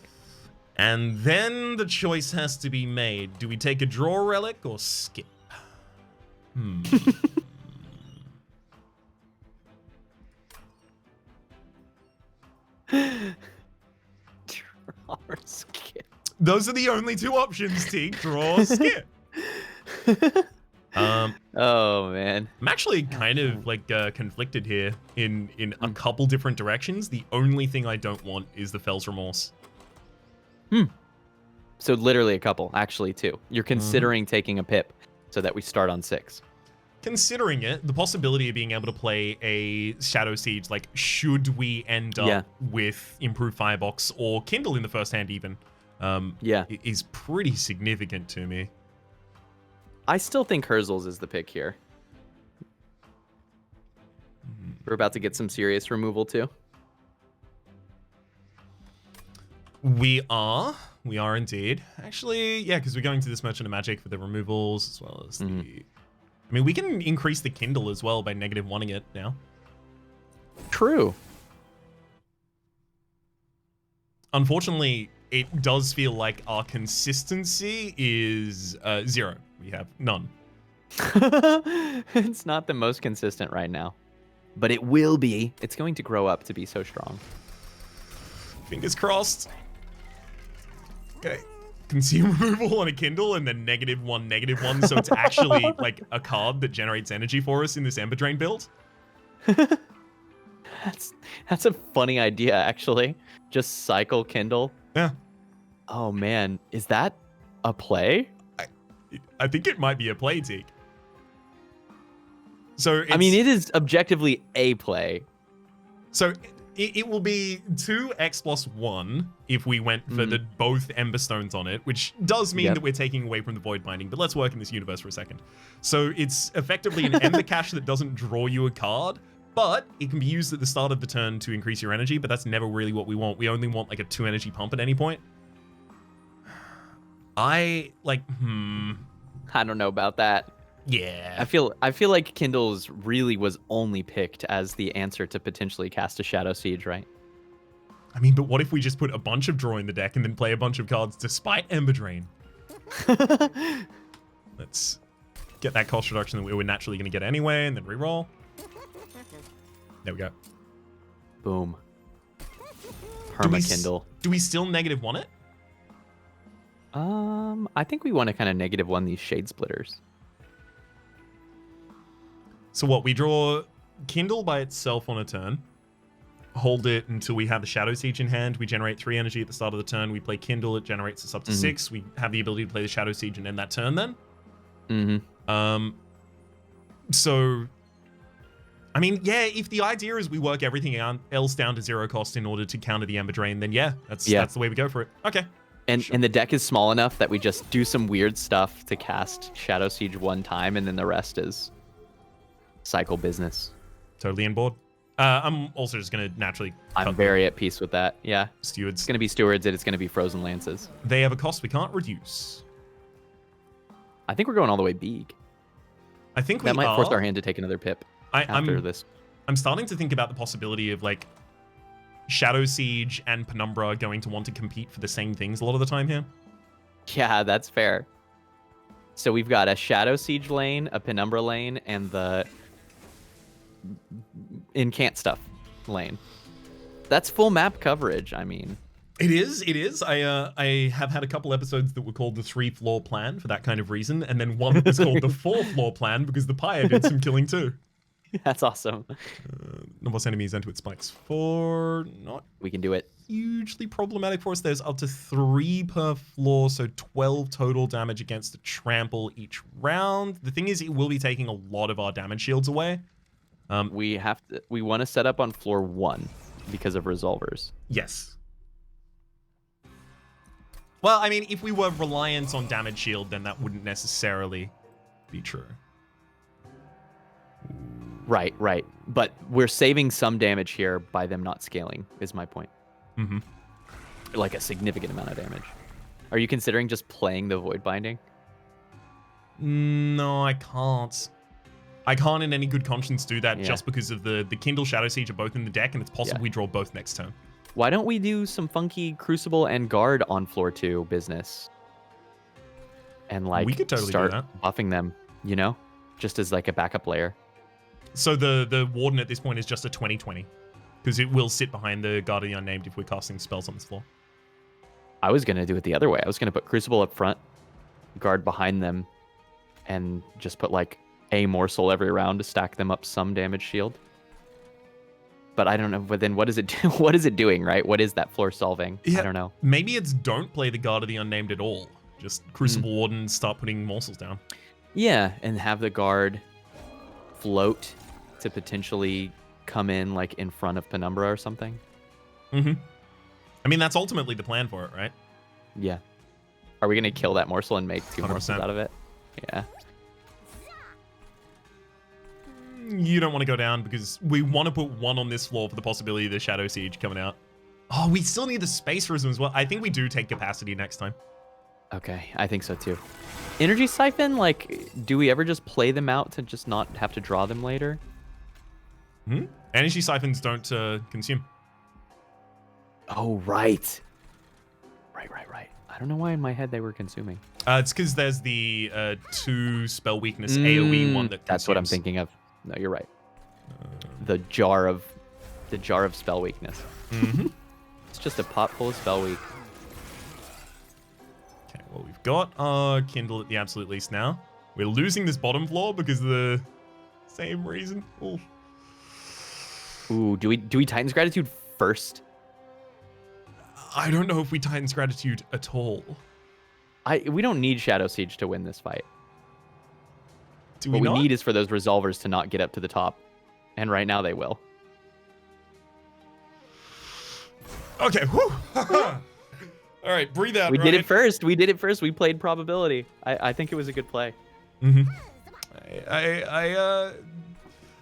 And then the choice has to be made. Do we take a draw relic or skip? Draw or skip. Those are the only two options, Teak. Draw or skip. Oh man, I'm actually kind of like conflicted here in a couple different directions. The only thing I don't want is the Fell's Remorse. So literally a couple, actually two. You're considering taking a pip so that we start on 6. Considering it, the possibility of being able to play a Shadow Siege, like, should we end up with improved Firebox or Kindle in the first hand even, is pretty significant to me. I still think Herzl's is the pick here. We're about to get some serious removal too. We are indeed. Actually, yeah, because we're going to this Merchant of Magic for the removals as well as the... I mean, we can increase the Kindle as well by -1ing it now. True. Unfortunately, it does feel like our consistency is 0. We have none. It's not the most consistent right now, but it will be. It's going to grow up to be so strong. Fingers crossed. Okay. Consume removal on a Kindle and then -1, so it's actually like a card that generates energy for us in this Ember Drain build. That's a funny idea, actually. Just cycle Kindle. Yeah. Oh man, is that a play? I think it might be a play, Teak. So I mean, it is objectively a play. So It will be 2x+1 if we went for the both Ember Stones on it, which does mean that we're taking away from the Void Binding, but let's work in this universe for a second. So it's effectively an Ember Cache that doesn't draw you a card, but it can be used at the start of the turn to increase your energy, but that's never really what we want. We only want like a 2 energy pump at any point. I don't know about that. Yeah. I feel like Kindle's really was only picked as the answer to potentially cast a Shadow Siege, right? I mean, but what if we just put a bunch of draw in the deck and then play a bunch of cards despite Ember Drain? Let's get that cost reduction that we were naturally going to get anyway, and then reroll. There we go. Boom. Kindle. Do we still -1 it? I think we want to kind of -1 these Shade Splitters. So what, we draw Kindle by itself on a turn, hold it until we have the Shadow Siege in hand, we generate 3 energy at the start of the turn, we play Kindle, it generates us up to 6, we have the ability to play the Shadow Siege and end that turn then? So, I mean, yeah, if the idea is we work everything else down to 0 cost in order to counter the Ember Drain, then that's the way we go for it. Okay. And the deck is small enough that we just do some weird stuff to cast Shadow Siege one time, and then the rest is cycle business. Totally on board. I'm also just going to naturally... I'm very at peace with that, yeah. Stewards. It's going to be Stewards, and it's going to be Frozen Lances. They have a cost we can't reduce. I think we're going all the way big. I think that might force our hand to take another pip after this. I'm starting to think about the possibility of, like, Shadow Siege and Penumbra going to want to compete for the same things a lot of the time here. Yeah, that's fair. So we've got a Shadow Siege lane, a Penumbra lane, and the Incant stuff lane. That's full map coverage, I mean. It is. I have had a couple episodes that were called the 3-floor plan for that kind of reason, and then one that was called the 4-floor plan because the Pyre did some killing too. That's awesome. No boss enemies enter with spikes 4. Not we can do it. Hugely problematic for us. There's up to 3 per floor, so 12 total damage against the trample each round. The thing is, it will be taking a lot of our damage shields away. We want to set up on floor 1 because of resolvers. Yes. Well, I mean, if we were reliant on damage shield, then that wouldn't necessarily be true. Right. But we're saving some damage here by them not scaling, is my point. Like a significant amount of damage. Are you considering just playing the Void Binding? No, I can't. I can't in any good conscience do that just because of the Kindle Shadow Siege are both in the deck, and it's possible we draw both next turn. Why don't we do some funky Crucible and Guard on floor 2 business? And like we could totally start do that. Buffing them, you know? Just as like a backup layer. So the Warden at this point is just a 20/20. Because it will sit behind the Guard of the Unnamed if we're casting spells on this floor. I was going to do it the other way. I was going to put Crucible up front, Guard behind them, and just put like a morsel every round to stack them up some damage shield. But I don't know. But then what is it do? What is it doing, right? What is that floor solving? I don't know. Maybe it's don't play the Guard of the Unnamed at all. Just Crucible Warden, start putting morsels down. Yeah, and have the Guard float to potentially come in like in front of Penumbra or something. I mean, that's ultimately the plan for it, right? Yeah. Are we going to kill that morsel and make 2 100%. morsels out of it? Yeah. You don't want to go down because we want to put 1 on this floor for the possibility of the Shadow Siege coming out. Oh, we still need the Space Rhythm as well. I think we do take Capacity next time. Okay, I think so too. Energy Siphon, like, do we ever just play them out to just not have to draw them later? Energy Siphons don't consume. Oh, right. Right. I don't know why in my head they were consuming. It's because there's the 2 spell weakness AoE one that consumes. That's what I'm thinking of. No, you're right. The jar of spell weakness. It's just a pot full of spell weak. Okay, well, we've got Kindle at the absolute least now. We're losing this bottom floor because of the same reason. Ooh, do we Titan's Gratitude first? I don't know if we Titan's Gratitude at all. We don't need Shadow Siege to win this fight. What we need is for those resolvers to not get up to the top. And right now they will. Okay. Whew. All right, breathe out. We did it first. We did it first. We played probability. I think it was a good play. Mm-hmm.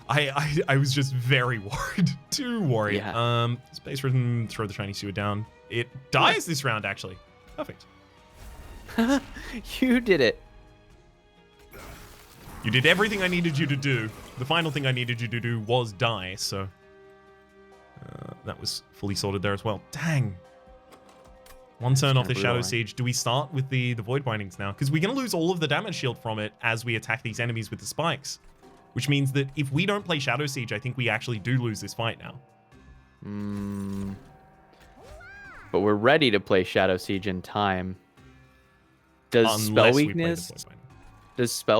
I was just very worried. Too worried. Yeah. Space Rhythm, throw the shiny sewer down. It dies this round, actually. Perfect. You did it. You did everything I needed you to do. The final thing I needed you to do was die, so that was fully sorted there as well. Dang. One turn off the Shadow Siege. Do we start with the Void Bindings now? Because we're going to lose all of the damage shield from it as we attack these enemies with the spikes. Which means that if we don't play Shadow Siege, I think we actually do lose this fight now. But we're ready to play Shadow Siege in time. Does Spell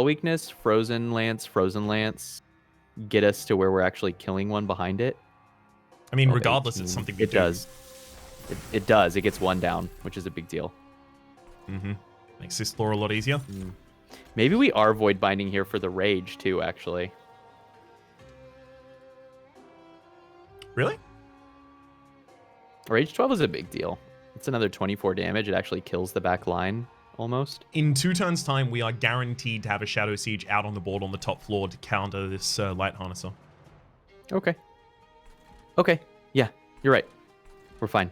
Weakness, Frozen Lance, get us to where we're actually killing one behind it? I mean, regardless, it's something we do. It does. It does. It gets one down, which is a big deal. Mm-hmm. Makes this floor a lot easier. Maybe we are Void Binding here for the Rage, too, actually. Really? Rage 12 is a big deal. It's another 24 damage. It actually kills the back line, almost. In 2 turns' time, we are guaranteed to have a Shadow Siege out on the board on the top floor to counter this Light Harnesser. Okay. Okay. Yeah, you're right. We're fine.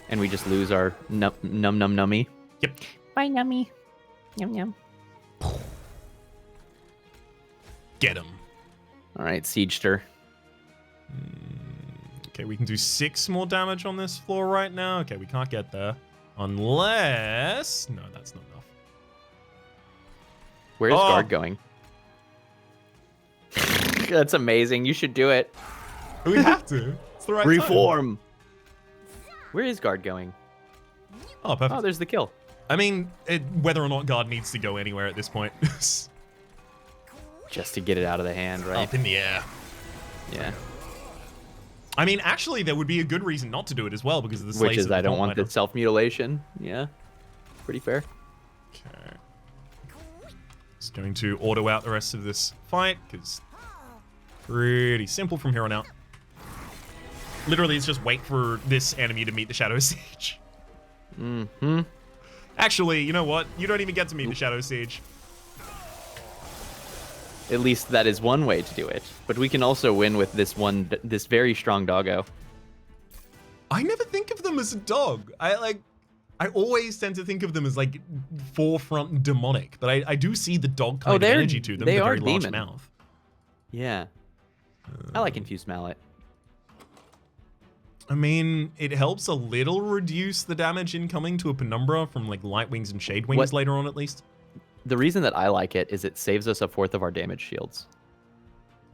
And we just lose our nummy. Yep. Bye, nummy. Yum, yum. Get him. All right, Siegester. Okay, we can do 6 more damage on this floor right now. Okay, we can't get there. Unless... No, that's not enough. Where's guard going? That's amazing. You should do it. We have to. It's the right Reform. Time. Where is guard going? Oh, perfect. Oh, there's the kill. I mean, whether or not guard needs to go anywhere at this point. Just to get it out of the hand, right? Up in the air. Yeah. I mean, actually, there would be a good reason not to do it as well, because of the slays. Which is I don't want the self-mutilation. Yeah. Pretty fair. Okay. Just going to auto out the rest of this fight, because pretty simple from here on out. Literally, it's just wait for this enemy to meet the Shadow Siege. Mm-hmm. Actually, you know what? You don't even get to meet the Shadow Siege. At least that is one way to do it. But we can also win with this very strong doggo. I never think of them as a dog. I always tend to think of them as like forefront demonic, but I do see the dog kind of energy to them. They the are very demon. Large mouth. Yeah. I like Infused Mallet. I mean, it helps a little reduce the damage incoming to a Penumbra from like Light Wings and Shade Wings later on, at least. The reason that I like it is it saves us a 1/4 of our damage shields.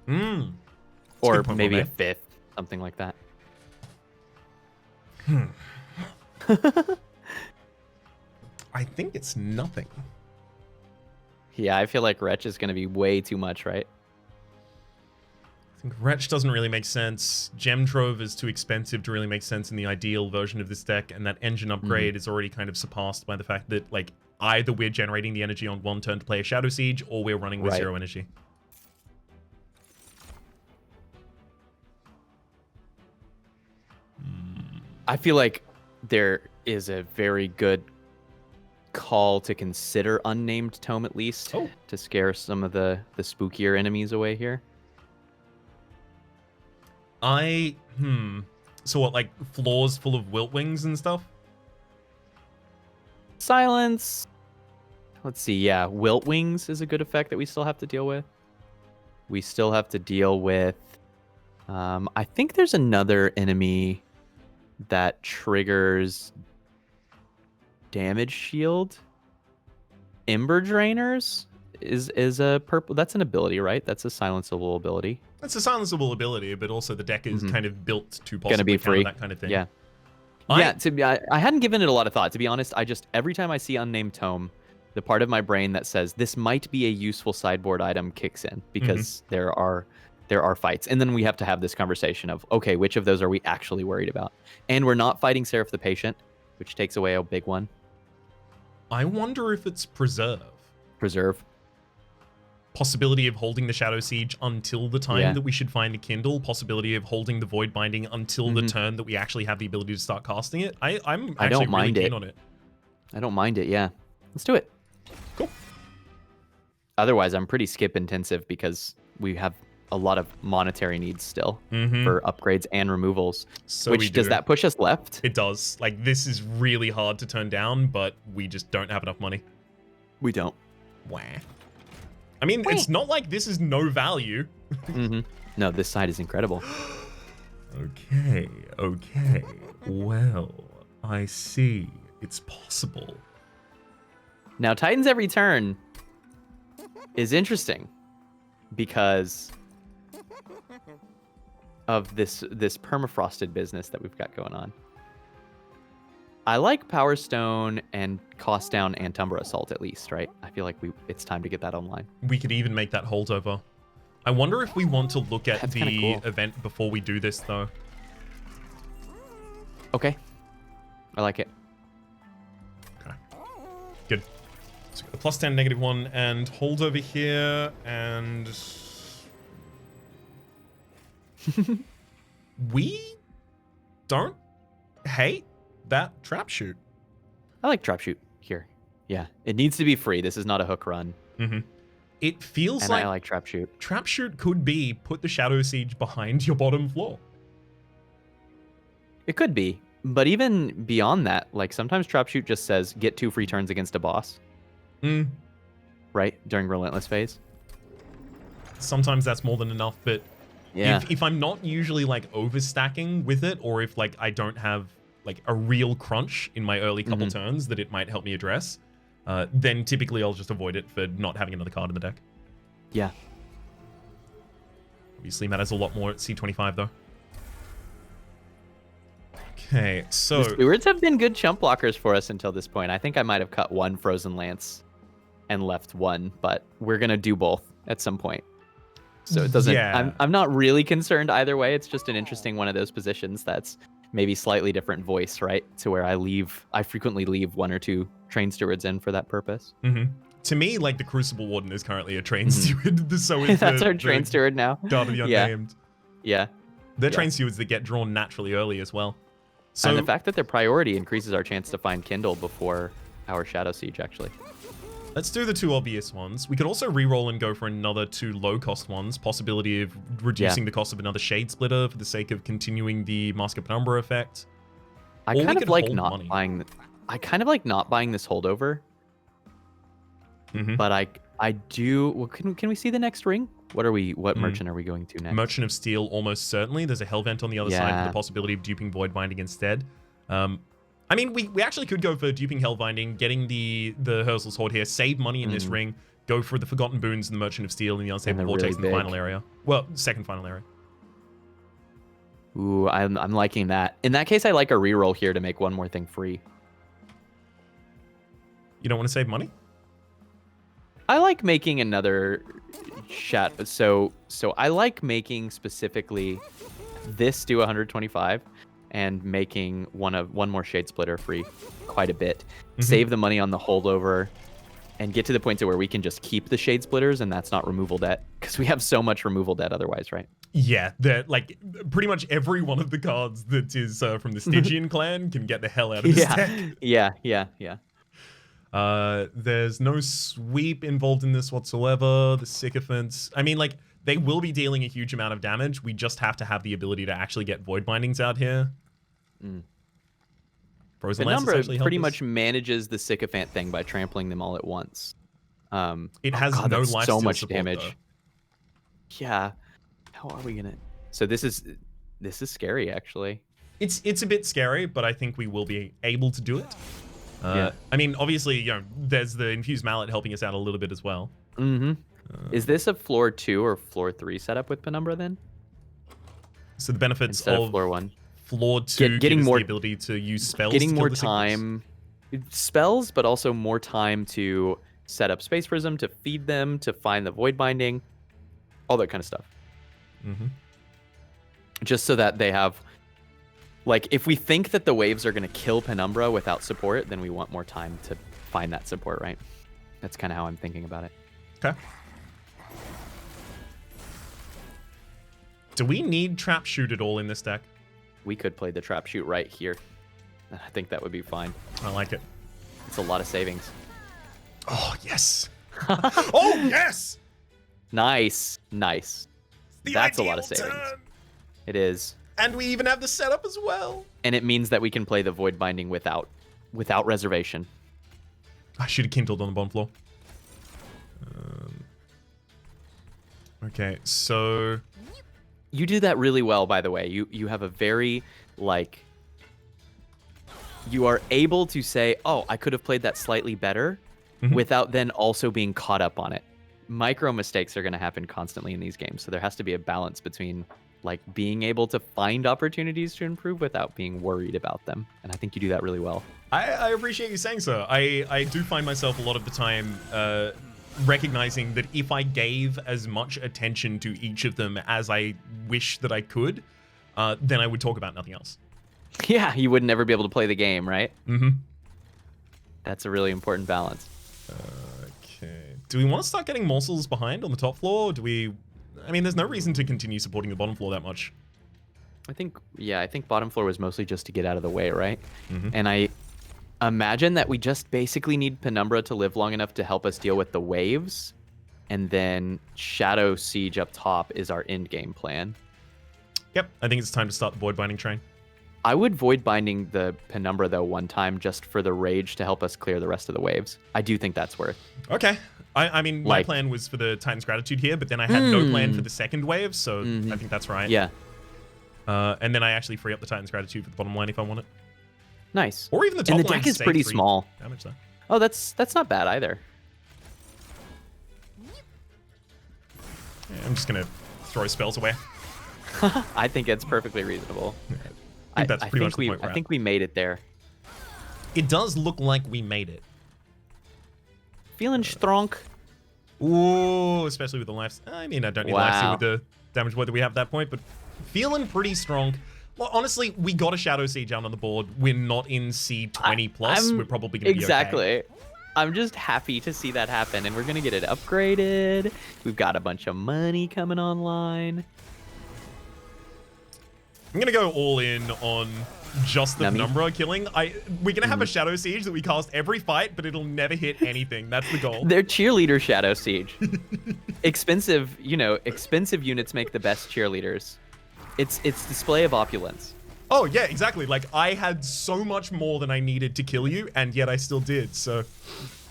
Or maybe a 5th, something like that. I think it's nothing. Yeah, I feel like Wretch is going to be way too much, right? I think Wretch doesn't really make sense. Gem Trove is too expensive to really make sense in the ideal version of this deck, and that engine upgrade is already kind of surpassed by the fact that, like, either we're generating the energy on 1 turn to play a Shadow Siege, or we're running with 0 energy. I feel like there is a very good call to consider Unnamed Tome, at least, to scare some of the spookier enemies away here. So what, like floors full of Wilt Wings and stuff? Silence. Let's see, yeah, Wilt Wings is a good effect that we still have to deal with. We still have to deal with... I think there's another enemy that triggers damage shield. Ember Drainers is a purple... That's an ability, right? That's a silenceable ability. That's a silenceable ability, but also the deck is kind of built to possibly counter that kind of thing. Yeah. I hadn't given it a lot of thought. To be honest, every time I see Unnamed Tome, the part of my brain that says this might be a useful sideboard item kicks in, because there are fights. And then we have to have this conversation of, okay, which of those are we actually worried about? And we're not fighting Seraph the Patient, which takes away a big one. I wonder if it's Preserve. Preserve. possibility of holding the Shadow Siege until the time that we should find the Kindle, possibility of holding the Void Binding until the turn that we actually have the ability to start casting it. I'm actually really keen on it. I don't mind it, yeah. Let's do it. Cool. Otherwise, I'm pretty skip intensive because we have a lot of monetary needs still for upgrades and removals. So which does that push us left? It does. Like, this is really hard to turn down, but we just don't have enough money. We don't. Wah. I mean, it's not like this is no value. No, this side is incredible. Okay. Well, I see. It's possible. Now, Titans every turn is interesting because of this permafrosted business that we've got going on. I like Power Stone and Cost Down and Tumbra Assault at least, right? I feel like it's time to get that online. We could even make that holdover. I wonder if we want to look at That's the cool. event before we do this, though. Okay. I like it. Okay. Good. So a +10, -1, and hold over here, and... we don't hate that Trap Shoot. I like Trap Shoot here. Yeah. It needs to be free. This is not a hook run. It feels and like I like Trap Shoot. Trap Shoot could be put the Shadow Siege behind your bottom floor. It could be. But even beyond that, like sometimes Trap Shoot just says get 2 free turns against a boss. Right? During Relentless phase. Sometimes that's more than enough, but yeah. if I'm not usually like overstacking with it, or if like I don't have like a real crunch in my early couple turns that it might help me address, then typically I'll just avoid it for not having another card in the deck. Yeah. Obviously matters a lot more at C25 though. Okay, so... The Stewards have been good chump blockers for us until this point. I think I might have cut 1 Frozen Lance and left 1, but we're going to do both at some point. So it doesn't... Yeah. I'm not really concerned either way. It's just an interesting one of those positions that's maybe slightly different voice, right? To where I frequently leave 1 or 2 Train Stewards in for that purpose. To me, like, the Crucible Warden is currently a Train Steward, so is that's our Train Steward now. Guard of the Unnamed. Yeah. They're Train Stewards that get drawn naturally early as well. So, and the fact that their priority increases our chance to find Kindle before our Shadow Siege, actually. Let's do the 2 obvious ones. We could also re-roll and go for another 2 low-cost ones. Possibility of reducing the cost of another Shade Splitter for the sake of continuing the Mask of Penumbra effect. I kind of like not buying this holdover. But I do... Well, can we see the next ring? What merchant are we going to next? Merchant of Steel, almost certainly. There's a Hellvent on the other side for the possibility of duping Void Binding instead. I mean, we actually could go for duping Hellbinding, getting the Herzl's Horde here, save money in this ring, go for the Forgotten Boons and the Merchant of Steel and the Unstable Vortex in the final area. Well, second final area. Ooh, I'm liking that. In that case, I like a reroll here to make 1 more thing free. You don't want to save money? I like making another chat. So I like making specifically this do 125 and making one more Shade Splitter free quite a bit. Save the money on the holdover and get to the point to where we can just keep the Shade Splitters and that's not removal debt because we have so much removal debt otherwise, right? Yeah, like pretty much every one of the cards that is from the Stygian clan can get the hell out of this deck. Yeah. There's no sweep involved in this whatsoever. The Sycophants, I mean, like, they will be dealing a huge amount of damage. We just have to have the ability to actually get Void Bindings out here. Frozen Lance Penumbra pretty much manages the Sycophant thing by trampling them all at once. It has no life so much support, damage. Though. Yeah. How are we gonna? So this is scary, actually. It's a bit scary, but I think we will be able to do it. I mean, obviously, you know, there's the Infused Mallet helping us out a little bit as well. Is this a floor 2 or floor 3 setup with Penumbra then? So the benefits Instead of floor 1. Floor 2 getting gives more the ability to use spells. Getting more time, spells, but also more time to set up Space Prism, to feed them, to find the Void Binding, all that kind of stuff. Just so that they have, like, if we think that the waves are going to kill Penumbra without support, then we want more time to find that support, right? That's kind of how I'm thinking about it. Okay. Do we need trap shoot at all in this deck? We could play the trap shoot right here. I think that would be fine. I like it. It's a lot of savings. Oh, yes. Oh, yes. Nice. Nice. That's a lot of savings. Turn. It is. And we even have the setup as well. And it means that we can play the Void Binding without reservation. I should have kindled on the bottom floor. Okay, so... You do that really well, by the way. You have a very, like... You are able to say, oh, I could have played that slightly better, without then also being caught up on it. Micro mistakes are going to happen constantly in these games, so there has to be a balance between like being able to find opportunities to improve without being worried about them. And I think you do that really well. I appreciate you saying so. I do find myself a lot of the time recognizing that if I gave as much attention to each of them as I wish that I could, then I would talk about nothing else. Yeah, you would never be able to play the game, right? Mm-hmm. That's a really important balance. Okay. Do we want to start getting morsels behind on the top floor? Do we... I mean, there's no reason to continue supporting the bottom floor that much. I think bottom floor was mostly just to get out of the way, right? And I imagine that we just basically need Penumbra to live long enough to help us deal with the waves, and then Shadow Siege up top is our end game plan. Yep, I think it's time to start the Void Binding train. I would Void Binding the Penumbra, though, one time just for the Rage to help us clear the rest of the waves. I do think that's worth. Okay. I mean, my plan was for the Titan's Gratitude here, but then I had no plan for the second wave, so I think that's right. Yeah. And then I actually free up the Titan's Gratitude for the bottom line if I want it. Nice. Or even the top line. And the deck is pretty small. Damage there. Oh, that's not bad either. Yeah, I'm just going to throw spells away. I think it's perfectly reasonable. Yeah. I think that's pretty much the point we're at. I think we made it there. It does look like we made it. Feeling strong. Ooh, especially with the life. I mean, I don't need life with the damage board that we have at that point, but feeling pretty strong. Well, honestly, we got a Shadow Siege out on the board. We're not in C20 plus. We're probably going to be okay. I'm just happy to see that happen, and we're going to get it upgraded. We've got a bunch of money coming online. I'm going to go all in on just the Penumbra killing. We're going to have a Shadow Siege that we cast every fight, but it'll never hit anything. That's the goal. They're cheerleader Shadow Siege. Expensive units make the best cheerleaders. It's display of opulence. Oh, yeah, exactly. Like, I had so much more than I needed to kill you, and yet I still did, so...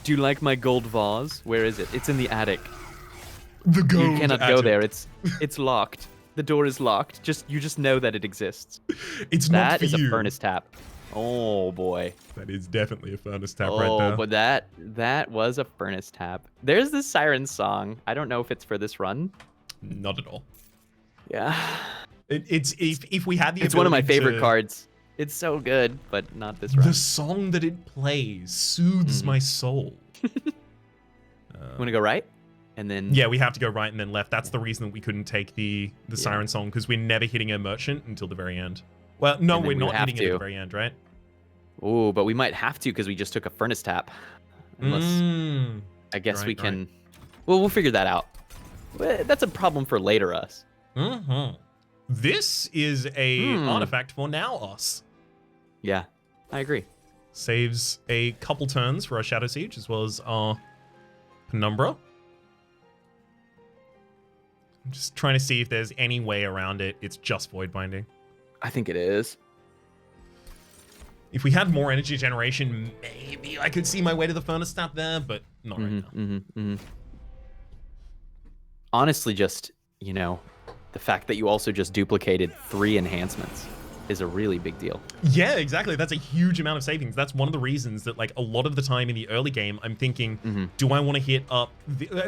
Do you like my gold vase? Where is it? It's in the attic. The gold You cannot attic. go there. It's locked. The door is locked. You just know that it exists. It's not for you. That is a furnace tap. Oh, boy. That is definitely a furnace tap right there. Oh, but that was a furnace tap. There's this Siren song. I don't know if it's for this run. Not at all. Yeah. It's if we had the It's one of my favorite cards. It's so good, but not this run. The song that it plays soothes my soul. You want to go right? And then... Yeah, we have to go right and then left. That's the reason that we couldn't take the Siren song, because we're never hitting a merchant until the very end. Well, no, we're not hitting it at the very end, right? Ooh, but we might have to because we just took a furnace tap. Unless... I guess we can... Well, we'll figure that out. That's a problem for later us. This is a artifact for now us. Yeah, I agree. Saves a couple turns for our Shadow Siege, as well as our Penumbra. I'm just trying to see if there's any way around it. It's just Void Binding. I think it is. If we had more energy generation, maybe I could see my way to the furnace tap there, but not right now. Honestly, just, the fact that you also just duplicated 3 enhancements is a really big deal. Yeah, exactly. That's a huge amount of savings. That's one of the reasons that, like, a lot of the time in the early game, I'm thinking, do I want to hit up...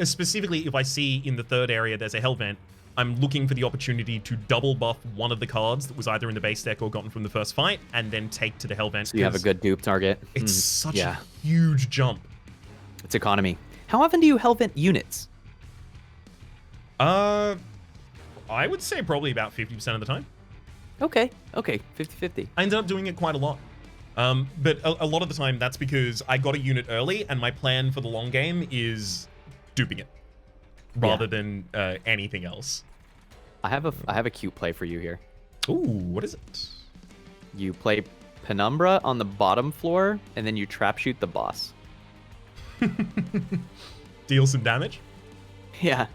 specifically, if I see in the third area there's a Hell Vent, I'm looking for the opportunity to double buff one of the cards that was either in the base deck or gotten from the first fight, and then take to the Hell Vent. So you have a good dupe target. It's such a huge jump. It's economy. How often do you Hell Vent units? I would say probably about 50% of the time. Okay, 50-50. I ended up doing it quite a lot. But a lot of the time, that's because I got a unit early, and my plan for the long game is duping it, rather than anything else. I have a cute play for you here. Ooh, what is it? You play Penumbra on the bottom floor, and then you trap shoot the boss. Deal some damage? Yeah.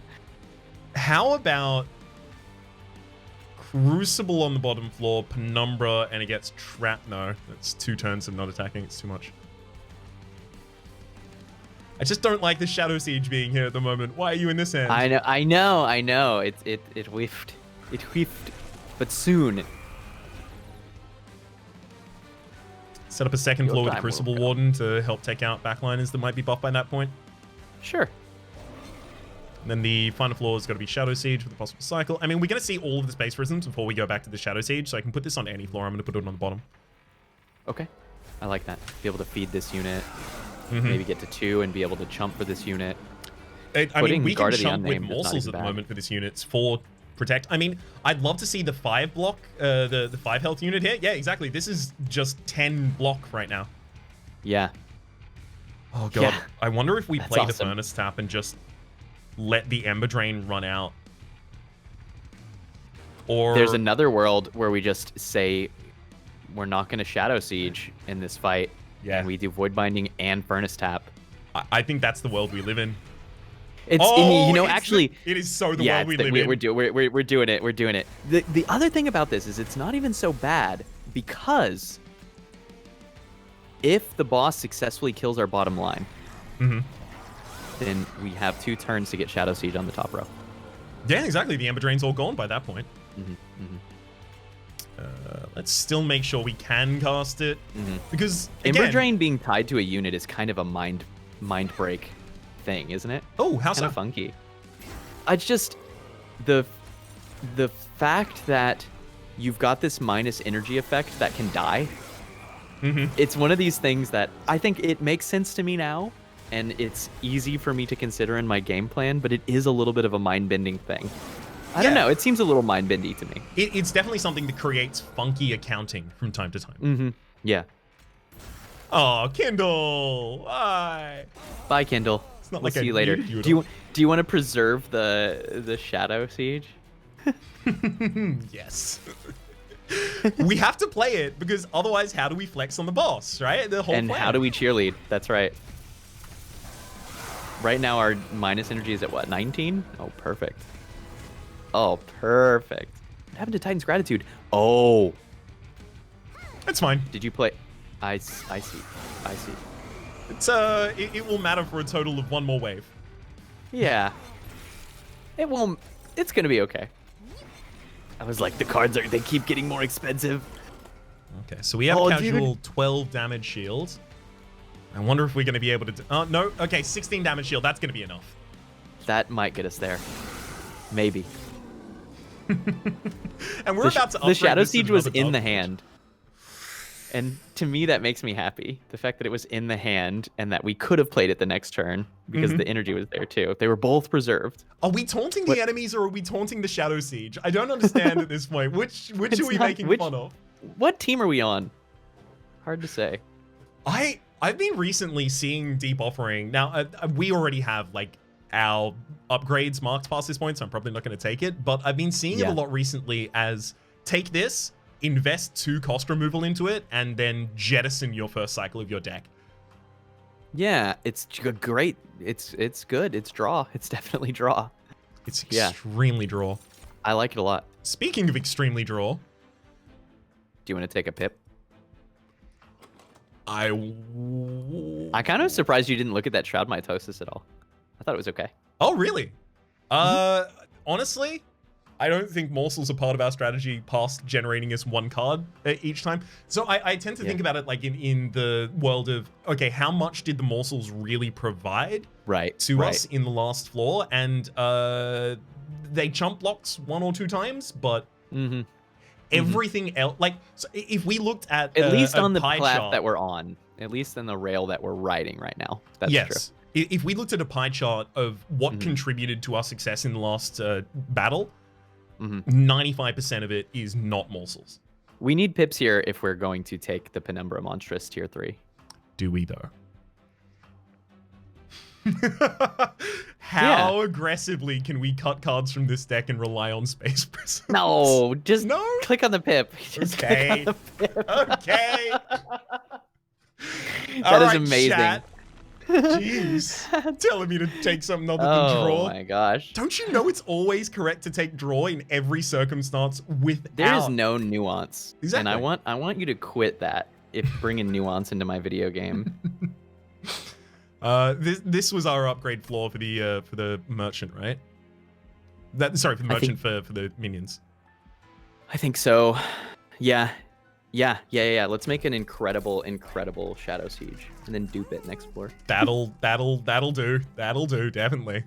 How about Crucible on the bottom floor, Penumbra, and it gets trapped? No, that's 2 turns of not attacking. It's too much. I just don't like the Shadow Siege being here at the moment. Why are you in this hand? I know. It whiffed. It whiffed. But soon. Set up a second floor with a Crucible Warden to help take out backliners that might be buffed by that point. Sure. And then the final floor is going to be Shadow Siege with a possible cycle. I mean, we're going to see all of the Space Prisms before we go back to the Shadow Siege, so I can put this on any floor. I'm going to put it on the bottom. Okay. I like that. Be able to feed this unit. Maybe get to 2 and be able to chump for this unit. I mean, we can chump with morsels at the moment for this unit for protect. I mean, I'd love to see the 5 block, the 5 health unit here. Yeah, exactly. This is just 10 block right now. Yeah. Oh, God. Yeah. I wonder if we play the Furnace Tap and just let the Ember Drain run out. Or there's another world where we just say we're not going to Shadow Siege in this fight. Yeah. And we do Void Binding and Furnace Tap. I think that's the world we live in. It's actually it is so the world we live in. We're doing it. We're doing it. The other thing about this is it's not even so bad because if the boss successfully kills our bottom line, then we have 2 turns to get Shadow Siege on the top row. Yeah, exactly. The Ember Drain's all gone by that point. Let's still make sure we can cast it because again, Ember Drain being tied to a unit is kind of a mind break thing, isn't it? Oh, how's that? Kind of funky. It's just the fact that you've got this minus energy effect that can die. It's one of these things that I think it makes sense to me now, and it's easy for me to consider in my game plan, but it is a little bit of a mind-bending thing. I don't know. It seems a little mind-bendy to me. It's definitely something that creates funky accounting from time to time. Yeah. Oh, Kindle! Bye. Bye, Kindle. It's not we'll see you later. Do you want to preserve the Shadow Siege? Yes. We have to play it because otherwise, how do we flex on the boss, right? The whole and plan. How do we cheerlead? That's right. Right now, our minus energy is at what, 19? Oh, perfect. Oh, perfect. What happened to Titan's Gratitude? Oh. That's fine. Did you play? I see. It's it will matter for a total of 1 more wave. Yeah. It won't. It's gonna be okay. I was like, the cards they keep getting more expensive. Okay, so we have casual 12 damage shields. I wonder if we're gonna be able to. Oh no. Okay, 16 damage shield. That's gonna be enough. That might get us there. Maybe. And we're about to upgrade the Shadow Siege was in the hand. And to me, that makes me happy. The fact that it was in the hand and that we could have played it the next turn because the energy was there too. They were both preserved. Are we taunting the enemies or are we taunting the Shadow Siege? I don't understand at this point. Which are we making fun of? What team are we on? Hard to say. I've been recently seeing Deep Offering. Now, we already have like our upgrades marked past this point, so I'm probably not going to take it. But I've been seeing it a lot recently as take this, invest 2 cost removal into it, and then jettison your first cycle of your deck. Yeah, it's great. It's good. It's draw. It's definitely draw. It's extremely draw. I like it a lot. Speaking of extremely draw. Do you want to take a pip? I kind of surprised you didn't look at that Shroud Mitosis at all. I thought it was okay. Oh, really? Honestly, I don't think morsels are part of our strategy past generating us 1 card each time. So I tend to think about it like in the world of, okay, how much did the morsels really provide to us in the last floor? And they chump blocks 1 or 2 times, but everything else, like, so if we looked at least on the pie path chart, that we're on, at least in the rail that we're riding right now. That's true. If we looked at a pie chart of what contributed to our success in the last battle, 95% of it is not morsels. We need pips here if we're going to take the Penumbra Monstrous tier 3. Do we though? How aggressively can we cut cards from this deck and rely on Space Prism? No, just click on the pip. Just okay. Click on the pip. Okay. That is amazing. Chat. Jeez. Telling me to take something other than draw. Oh my gosh. Don't you know it's always correct to take draw in every circumstance without... There is no nuance. Exactly. And I want you to quit that if bringing nuance into my video game. This was our upgrade floor for the merchant, right? Sorry, for the merchant for the minions. I think so. Yeah. Let's make an incredible Shadow Siege and then dupe it next floor. That'll do. That'll do, definitely.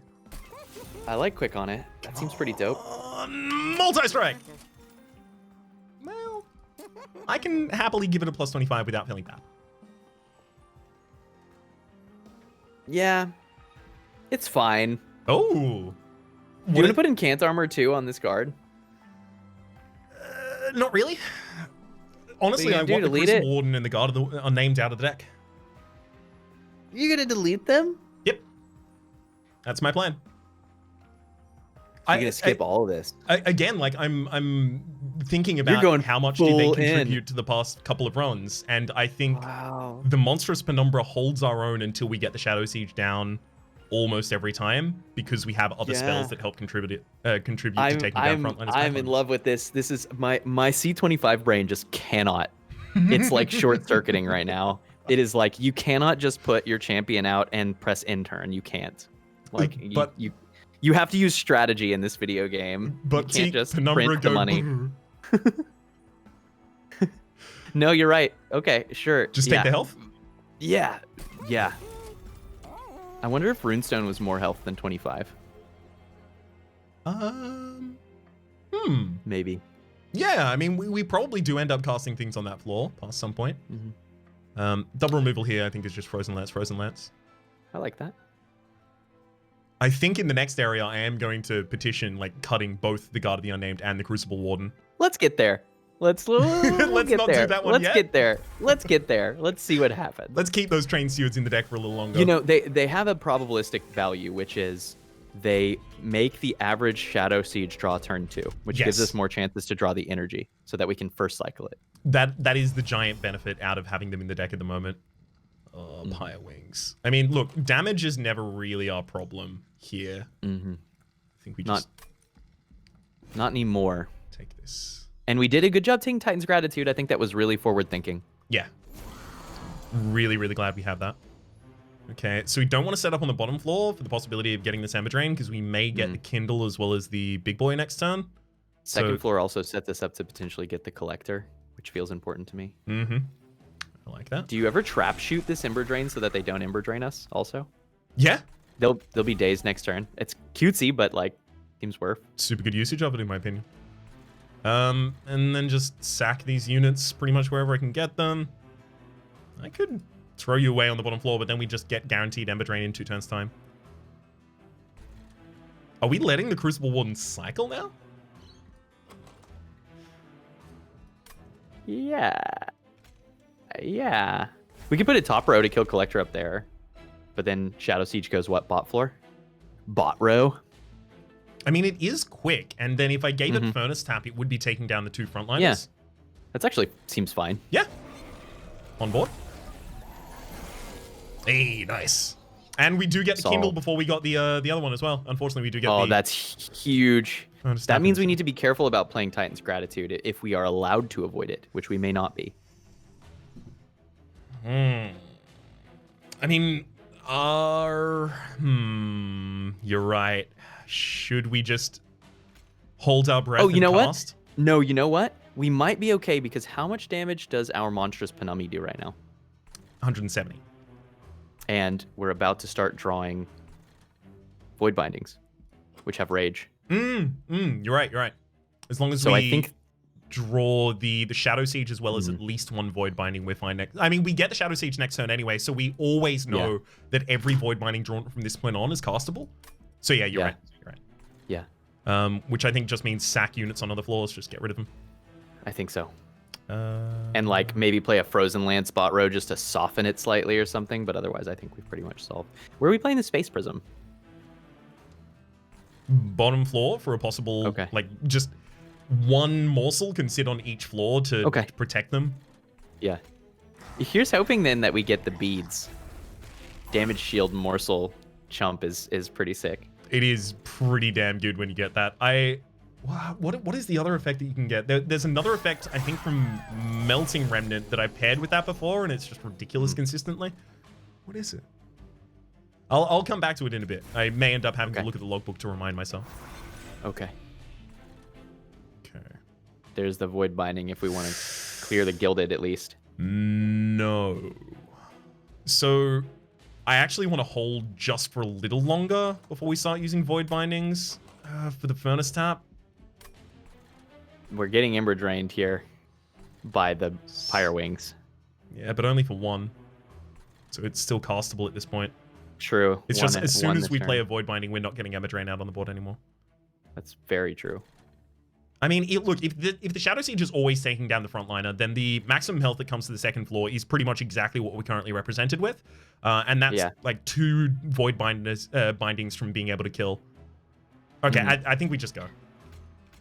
I like quick on it. That seems pretty dope. Multi-strike. Well, I can happily give it a +25 without feeling bad. Yeah. It's fine. Oh. Do you want to put Incant Armor too on this card? Not really. Honestly, I want the Crucible Warden and the Guard of the Unnamed out of the deck. You're gonna delete them? Yep. That's my plan. You're gonna skip all of this. Again, like I'm thinking about how much did they contribute to the past couple of runs, and I think the Monstrous Penumbra holds our own until we get the Shadow Siege down almost every time, because we have other spells that help contribute to taking down frontliners. I'm in love with this. This is my C25 brain just cannot. It's like short circuiting right now. It is like you cannot just put your champion out and press end turn. You can't. Like you have to use strategy in this video game. But you can't just print the money. No, you're right. Okay, sure. Just take the health? Yeah. I wonder if Runestone was more health than 25. Maybe. Yeah, I mean, we probably do end up casting things on that floor past some point. Double removal here, I think, is just Frozen Lance. I like that. I think in the next area, I am going to petition, like, cutting both the Guard of the Unnamed and the Crucible Warden. Let's get there. Let's not do that one yet. Let's get there. Let's see what happens. Let's keep those Trained Stewards in the deck for a little longer. You know, they have a probabilistic value, which is they make the average Shadow Siege draw turn 2, which gives us more chances to draw the energy so that we can first cycle it. That is the giant benefit out of having them in the deck at the moment. Pyre Wings. I mean, look, damage is never really our problem here. I think we just... Not anymore. Take this. And we did a good job taking Titan's Gratitude. I think that was really forward thinking. Yeah. Really, really glad we have that. Okay, so we don't want to set up on the bottom floor for the possibility of getting this Ember Drain, because we may get the Kindle as well as the Big Boy next turn. Second floor also set this up to potentially get the Collector, which feels important to me. I like that. Do you ever trap shoot this Ember Drain so that they don't Ember Drain us also? Yeah. They'll be dazed next turn. It's cutesy, but like, seems worth. Super good usage of it, in my opinion. And then just sack these units pretty much wherever I can get them. I could throw you away on the bottom floor, but then we just get guaranteed Ember Drain in 2 turns' time. Are we letting the Crucible Warden cycle now? Yeah. We could put a top row to kill Collector up there. But then Shadow Siege goes what? Bot floor? Bot row? I mean, it is quick, and then if I gave it Furnace Tap, it would be taking down the 2 frontliners. Yeah. That's actually seems fine. Yeah. On board. Hey, nice. And we do get the Kindle before we got the other one as well. Unfortunately, we do get that's huge. That means we need to be careful about playing Titan's Gratitude if we are allowed to avoid it, which we may not be. I mean, you're right. Should we just hold our breath and cast? What? No, you know what? We might be okay, because how much damage does our Monstrous Penumbra do right now? 170. And we're about to start drawing Void Bindings, which have Rage. You're right. As long as I think draw the Shadow Siege as well as at least 1 Void Binding, we're fine next. I mean, we get the Shadow Siege next turn anyway, so we always know that every Void Binding drawn from this point on is castable. So yeah, you're right. Yeah. Which I think just means sack units on other floors, just get rid of them. I think so. And like maybe play a Frozen Land spot row just to soften it slightly or something, but otherwise I think we've pretty much solved. Where are we playing the Space Prism? bottom floor for a possible, like, just one morsel can sit on each floor to protect them. Yeah. Here's hoping then that we get the beads. Damage shield morsel chump is pretty sick. It is pretty damn good when you get that. What is the other effect that you can get? There's another effect, I think, from Melting Remnant that I paired with that before, and it's just ridiculous consistently. What is it? I'll come back to it in a bit. I may end up having to look at the logbook to remind myself. Okay. Okay. There's the Void Binding if we want to clear the Gilded at least. No. So I actually want to hold just for a little longer before we start using Void Bindings for the Furnace Tap. We're getting Ember drained here by the Pyre Wings. Yeah, but only for one. So it's still castable at this point. True. It's just as soon as we play a Void Binding, we're not getting Ember Drain out on the board anymore. That's very true. I mean, look, if the Shadow Siege is always taking down the frontliner, then the maximum health that comes to the second floor is pretty much exactly what we're currently represented with. And that's like 2 Void Bindings from being able to kill. Okay, I think we just go.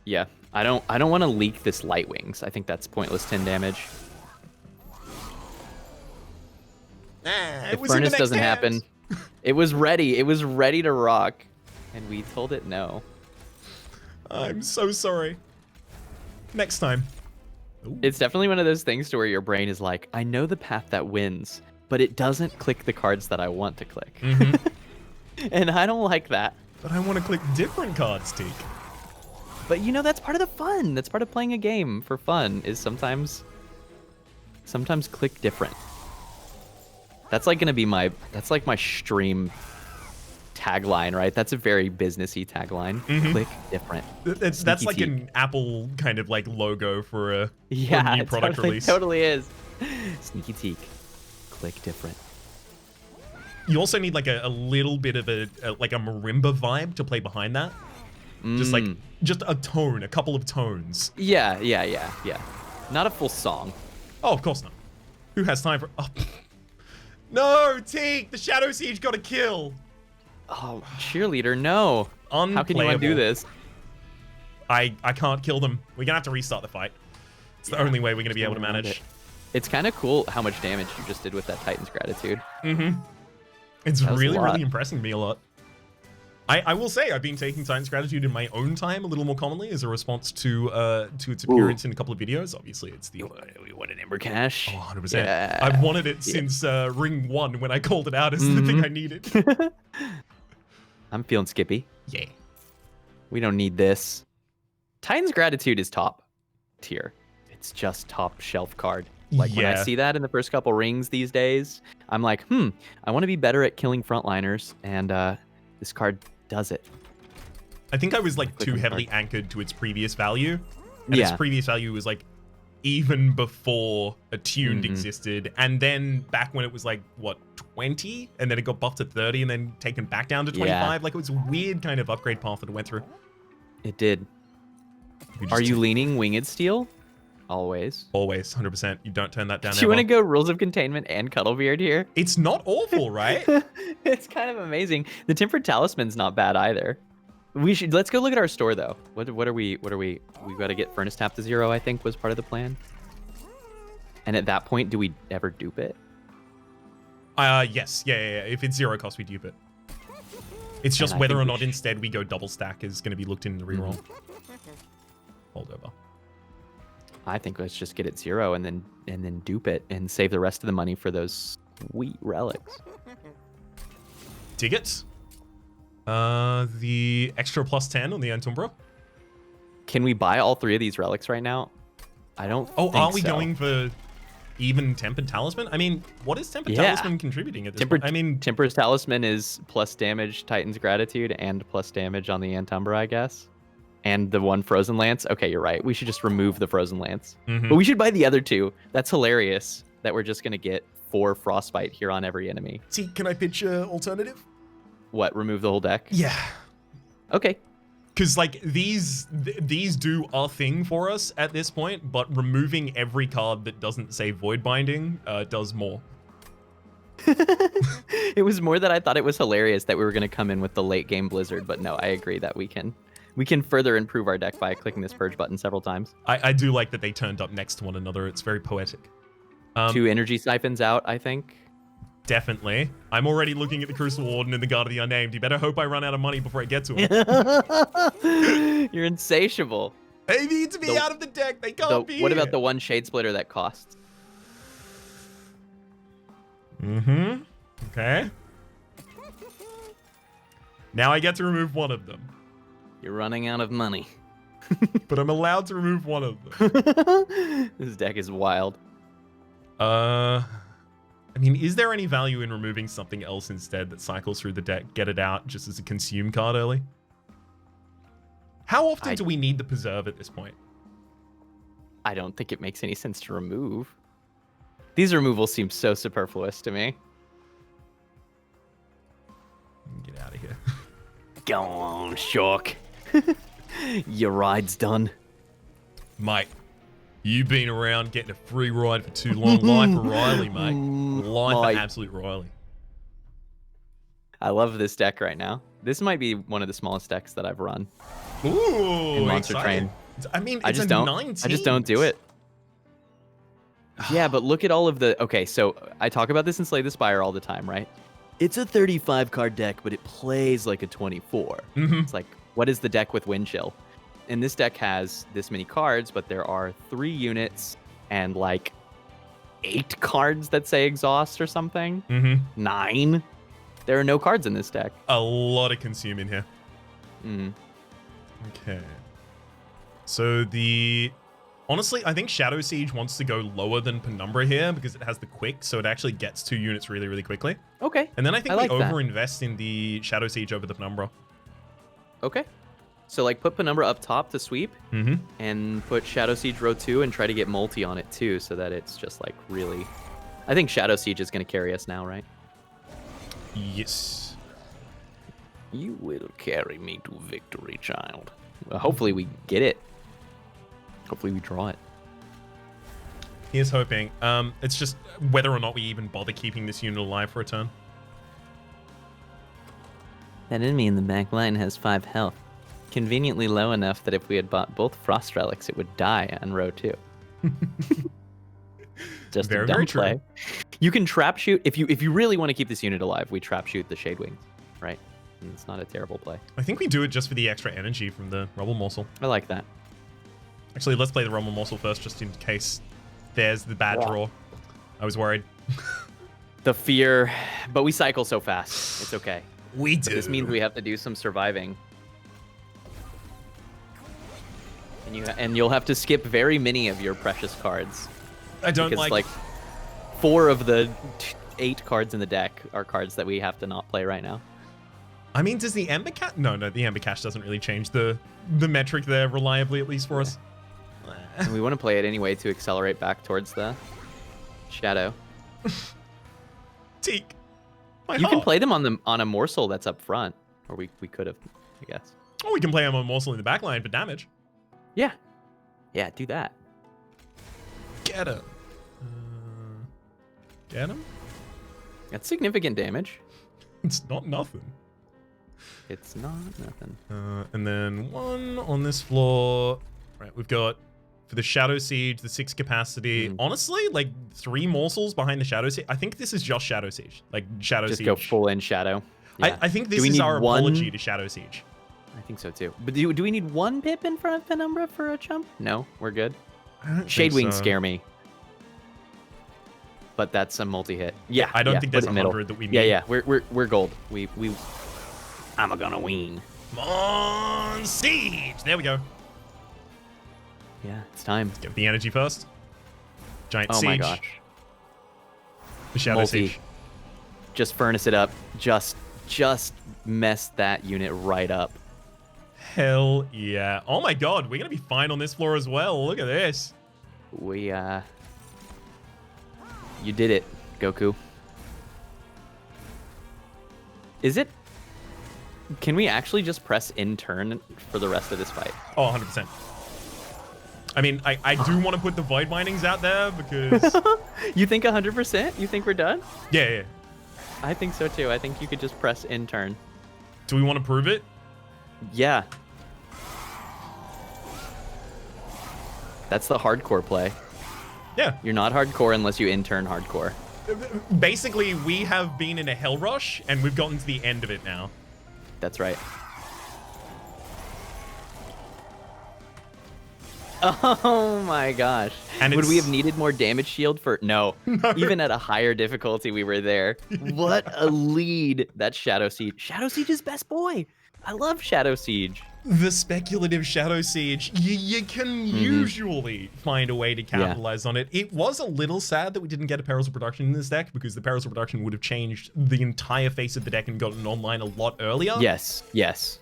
Yeah, I don't want to leak this Light Wings. I think that's pointless 10 damage. If Furnace doesn't happen, it was ready. It was ready to rock, and we told it no. I'm so sorry. Next time. Ooh. It's definitely one of those things to where your brain is like, I know the path that wins, but it doesn't click the cards that I want to click. And I don't like that. But I want to click different cards, Teak. But you know, that's part of the fun. That's part of playing a game for fun, is sometimes click different. That's like gonna be that's like my stream tagline, right? That's a very businessy tagline. Click different. That's like an Apple kind of like logo for a new product release. Totally is. Sneaky Teak. Click different. You also need like a little bit of a marimba vibe to play behind that. Just a tone, a couple of tones. Yeah. Not a full song. Oh, of course not. Who has time for? Oh. No, Teak, the Shadow Siege got a kill. Oh, cheerleader, no. Unplayable. How can you undo this? I can't kill them. We're gonna have to restart the fight. It's the only way we're gonna be able to manage. It's kind of cool how much damage you just did with that Titan's Gratitude. It's really impressing me a lot. I will say I've been taking Titan's Gratitude in my own time a little more commonly as a response to its appearance in a couple of videos. Obviously, it's the... We want an Ember Cache. Oh, 100%. Yeah. I've wanted it since Ring 1 when I called it out as the thing I needed. I'm feeling Skippy. Yeah. We don't need this. Titan's Gratitude is top tier. It's just top shelf card. Like when I see that in the first couple rings these days, I'm like, I want to be better at killing frontliners, and this card does it. I think I was like too heavily anchored to its previous value. And its previous value was like even before Attuned existed. And then back when it was like, what, 20? And then it got buffed to 30 and then taken back down to 25. Yeah. Like it was a weird kind of upgrade path that it went through. It did. Are you leaning Winged Steel? Always. Always, 100%. You don't turn that down. Do you want to go Rules of Containment and Cuddlebeard here? It's not awful, right? It's kind of amazing. The Tempered Talisman's not bad either. Let's go look at our store though. What are we? We got to get Furnace Tap to 0, I think was part of the plan. And at that point, do we ever dupe it? Yes. Yeah. If it's 0 cost, we dupe it. It's just whether or not instead we go double stack is going to be looked in the reroll. Hold over. I think let's just get it 0 and then dupe it and save the rest of the money for those sweet relics. Dig it. The extra +10 on the Antumbra. Can we buy all 3 of these relics right now? I don't think are we going for even Tempered Talisman? I mean, what is Tempered Talisman contributing at this point? I mean, Tempered Talisman is plus damage Titan's Gratitude and plus damage on the Antumbra, I guess. And the one Frozen Lance. Okay, you're right. We should just remove the Frozen Lance. But we should buy the other 2. That's hilarious that we're just going to get 4 Frostbite here on every enemy. See, can I pitch an alternative? What, remove the whole deck? Yeah. Okay. Because, like, these do a thing for us at this point, but removing every card that doesn't say Void Binding does more. It was more that I thought it was hilarious that we were going to come in with the late game blizzard, but no, I agree that we can further improve our deck by clicking this purge button several times. I do like that they turned up next to one another. It's very poetic. 2 energy siphons out, I think. Definitely. I'm already looking at the Crystal Warden and the Guard of the Unnamed. You better hope I run out of money before I get to him. You're insatiable. They need to be out of the deck. They can't be. What about the 1 Shade Splitter that costs? Mm-hmm. Okay. Now I get to remove one of them. You're running out of money. But I'm allowed to remove one of them. This deck is wild. I mean, is there any value in removing something else instead that cycles through the deck, get it out just as a consume card early? How often do we need the Preserve at this point? I don't think it makes any sense to remove. These removals seem so superfluous to me. Get out of here. Go on, Shock. Your ride's done. Mate, you've been around getting a free ride for too long. Life for Riley, mate. Life for absolute Riley. I love this deck right now. This might be one of the smallest decks that I've run. Ooh, in Monster exciting. Train. I mean, it's I just don't do it. Yeah, but look at all of the... Okay, so I talk about this in Slay the Spire all the time, right? It's a 35 card deck, but it plays like a 24. Mm-hmm. It's like, what is the deck with Wind Chill? And this deck has this many cards, but there are 3 units and like 8 cards that say Exhaust or something. Mm-hmm. 9. There are no cards in this deck. A lot of consume in here. Mm. Okay. So honestly, I think Shadow Siege wants to go lower than Penumbra here because it has the quick, so it actually gets 2 units really, really quickly. Okay. And then I think we overinvest in the Shadow Siege over the Penumbra. Okay. So like put Penumbra up top to sweep, and put Shadow Siege row 2 and try to get multi on it too, so that it's just like really... I think Shadow Siege is going to carry us now, right? Yes. You will carry me to victory, child. Well, hopefully we get it. Hopefully we draw it. Here's hoping. It's just whether or not we even bother keeping this unit alive for a turn. That enemy in the back line has 5 health. Conveniently low enough that if we had bought both Frost Relics, it would die on row 2. Just very, a dumb very play. true. You can trap shoot if you really want to keep this unit alive. We trap shoot the Shade Wings, right? And it's not a terrible play. I think we do it just for the extra energy from the Rubble Morsel. I like that. Actually, let's play the Rubble Morsel first, just in case there's the bad draw. I was worried. The fear, but we cycle so fast. It's okay. We do. But this means we have to do some surviving. And you'll have to skip very many of your precious cards. I don't because like 4 of the 8 cards in the deck are cards that we have to not play right now. I mean, does the Ember Cache... No, the Ember Cache doesn't really change the metric there reliably, at least for us. And we want to play it anyway to accelerate back towards the Shadow. Teak. You can play them on a morsel that's up front. Or we could have, I guess. Or we can play them on morsel in the back line for damage. Yeah. Yeah, do that. Get him. Get him? That's significant damage. It's not nothing. It's not nothing. And then 1 on this floor. Right, we've got, for the Shadow Siege, the 6 capacity. Honestly, like 3 morsels behind the Shadow Siege. I think this is just Shadow Siege. Like Shadow Siege. Just go full in Shadow. Yeah. I think this is our apology to Shadow Siege. I think so too. But do we need 1 pip in front of Penumbra for a chump? No, we're good. Shade Wings scare me. But that's a multi-hit. Yeah, I don't think there's 100 that we need. Yeah, we're gold. I'm gonna win. Come on, Siege! There we go. Yeah, it's time. Let's get the energy first. Giant Siege. Oh my gosh. The Shadow Siege. Just furnace it up. Just mess that unit right up. Hell yeah. Oh my god, we're gonna be fine on this floor as well. Look at this. You did it, Goku. Is it? Can we actually just press in turn for the rest of this fight? Oh, 100%. I mean, I do want to put the Void Bindings out there because... You think 100%? You think we're done? Yeah. I think so too. I think you could just press in turn. Do we want to prove it? Yeah. That's the hardcore play. Yeah. You're not hardcore unless you in turn hardcore. Basically, we have been in a hell rush, and we've gotten to the end of it now. That's right. Oh my gosh. And would we have needed more damage shield for... No. Even at a higher difficulty, we were there. What a lead. That's Shadow Siege. Shadow Siege is best boy. I love Shadow Siege. The speculative Shadow Siege, you can usually find a way to capitalize on it. It was a little sad that we didn't get a Perils of Production in this deck, because the Perils of Production would have changed the entire face of the deck and gotten online a lot earlier. Yes, yes.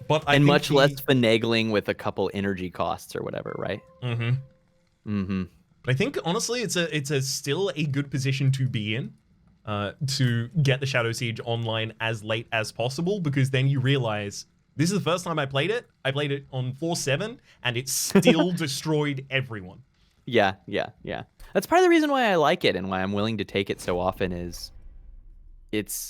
But and much less finagling with a couple energy costs or whatever, right? But I think, honestly, it's still a good position to be in, to get the Shadow Siege online as late as possible, because then you realize... This is the first time I played it. I played it on 4-7, and it still destroyed everyone. Yeah. That's part of the reason why I like it and why I'm willing to take it so often is it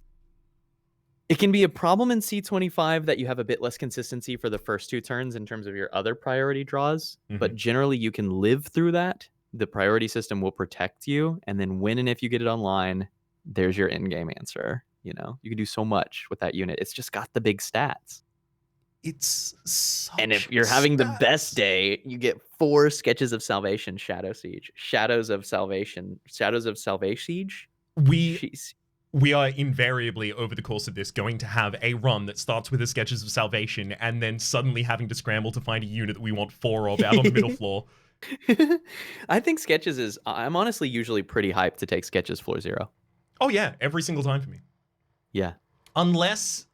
can be a problem in C25 that you have a bit less consistency for the first 2 turns in terms of your other priority draws, but generally you can live through that. The priority system will protect you, and then when and if you get it online, there's your in-game answer. You know, you can do so much with that unit. It's just got the big stats. It's such and if you're having the best day, you get 4 Sketches of Salvation Shadow Siege. Shadows of Salvation Siege. We are invariably, over the course of this, going to have a run that starts with the Sketches of Salvation and then suddenly having to scramble to find a unit that we want 4 of out on the middle floor. I think Sketches is... I'm honestly usually pretty hyped to take Sketches floor 0. Oh yeah, every single time for me. Yeah. Unless...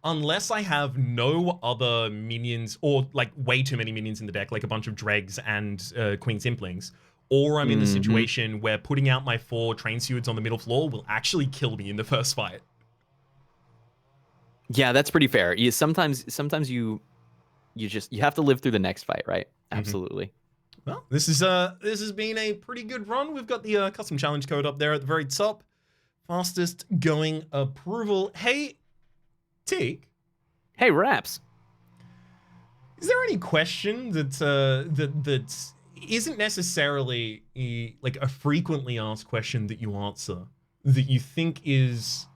Unless I have no other minions, or like way too many minions in the deck, like a bunch of Dregs and Queen Simplings, or I'm in the situation where putting out my 4 Train Stewards on the middle floor will actually kill me in the first fight. Yeah, that's pretty fair. Sometimes you have to live through the next fight, right? Absolutely. Well, this has been a pretty good run. We've got the custom challenge code up there at the very top. Fastest going approval. Hey, Teak. Hey, Raps. Is there any question that isn't necessarily like a frequently asked question that you answer that you think is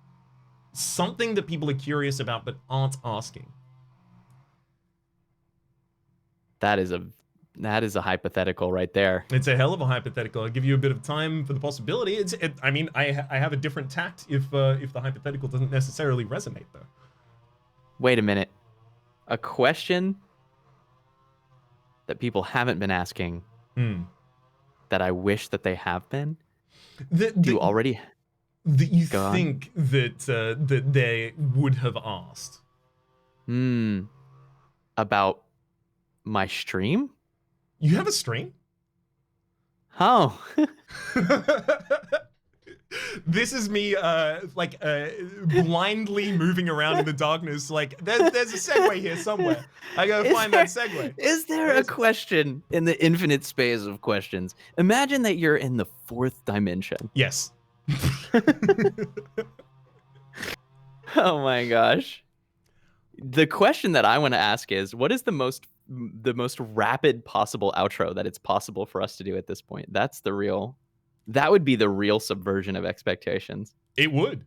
something that people are curious about but aren't asking? That is a hypothetical right there. It's a hell of a hypothetical. I'll give you a bit of time for the possibility. I mean, I have a different tact if the hypothetical doesn't necessarily resonate, though. Wait a minute. A question that people haven't been asking that I wish that they have been? You already... That you think that they would have asked? About my stream? You have a stream? Oh. This is me, blindly moving around in the darkness. Like, there's a segue here somewhere. I gotta find that segue. Is there a question in the infinite space of questions? Imagine that you're in the 4th dimension. Yes. Oh my gosh. The question that I want to ask is, what is the most rapid possible outro that it's possible for us to do at this point? That would be the real subversion of expectations. It would.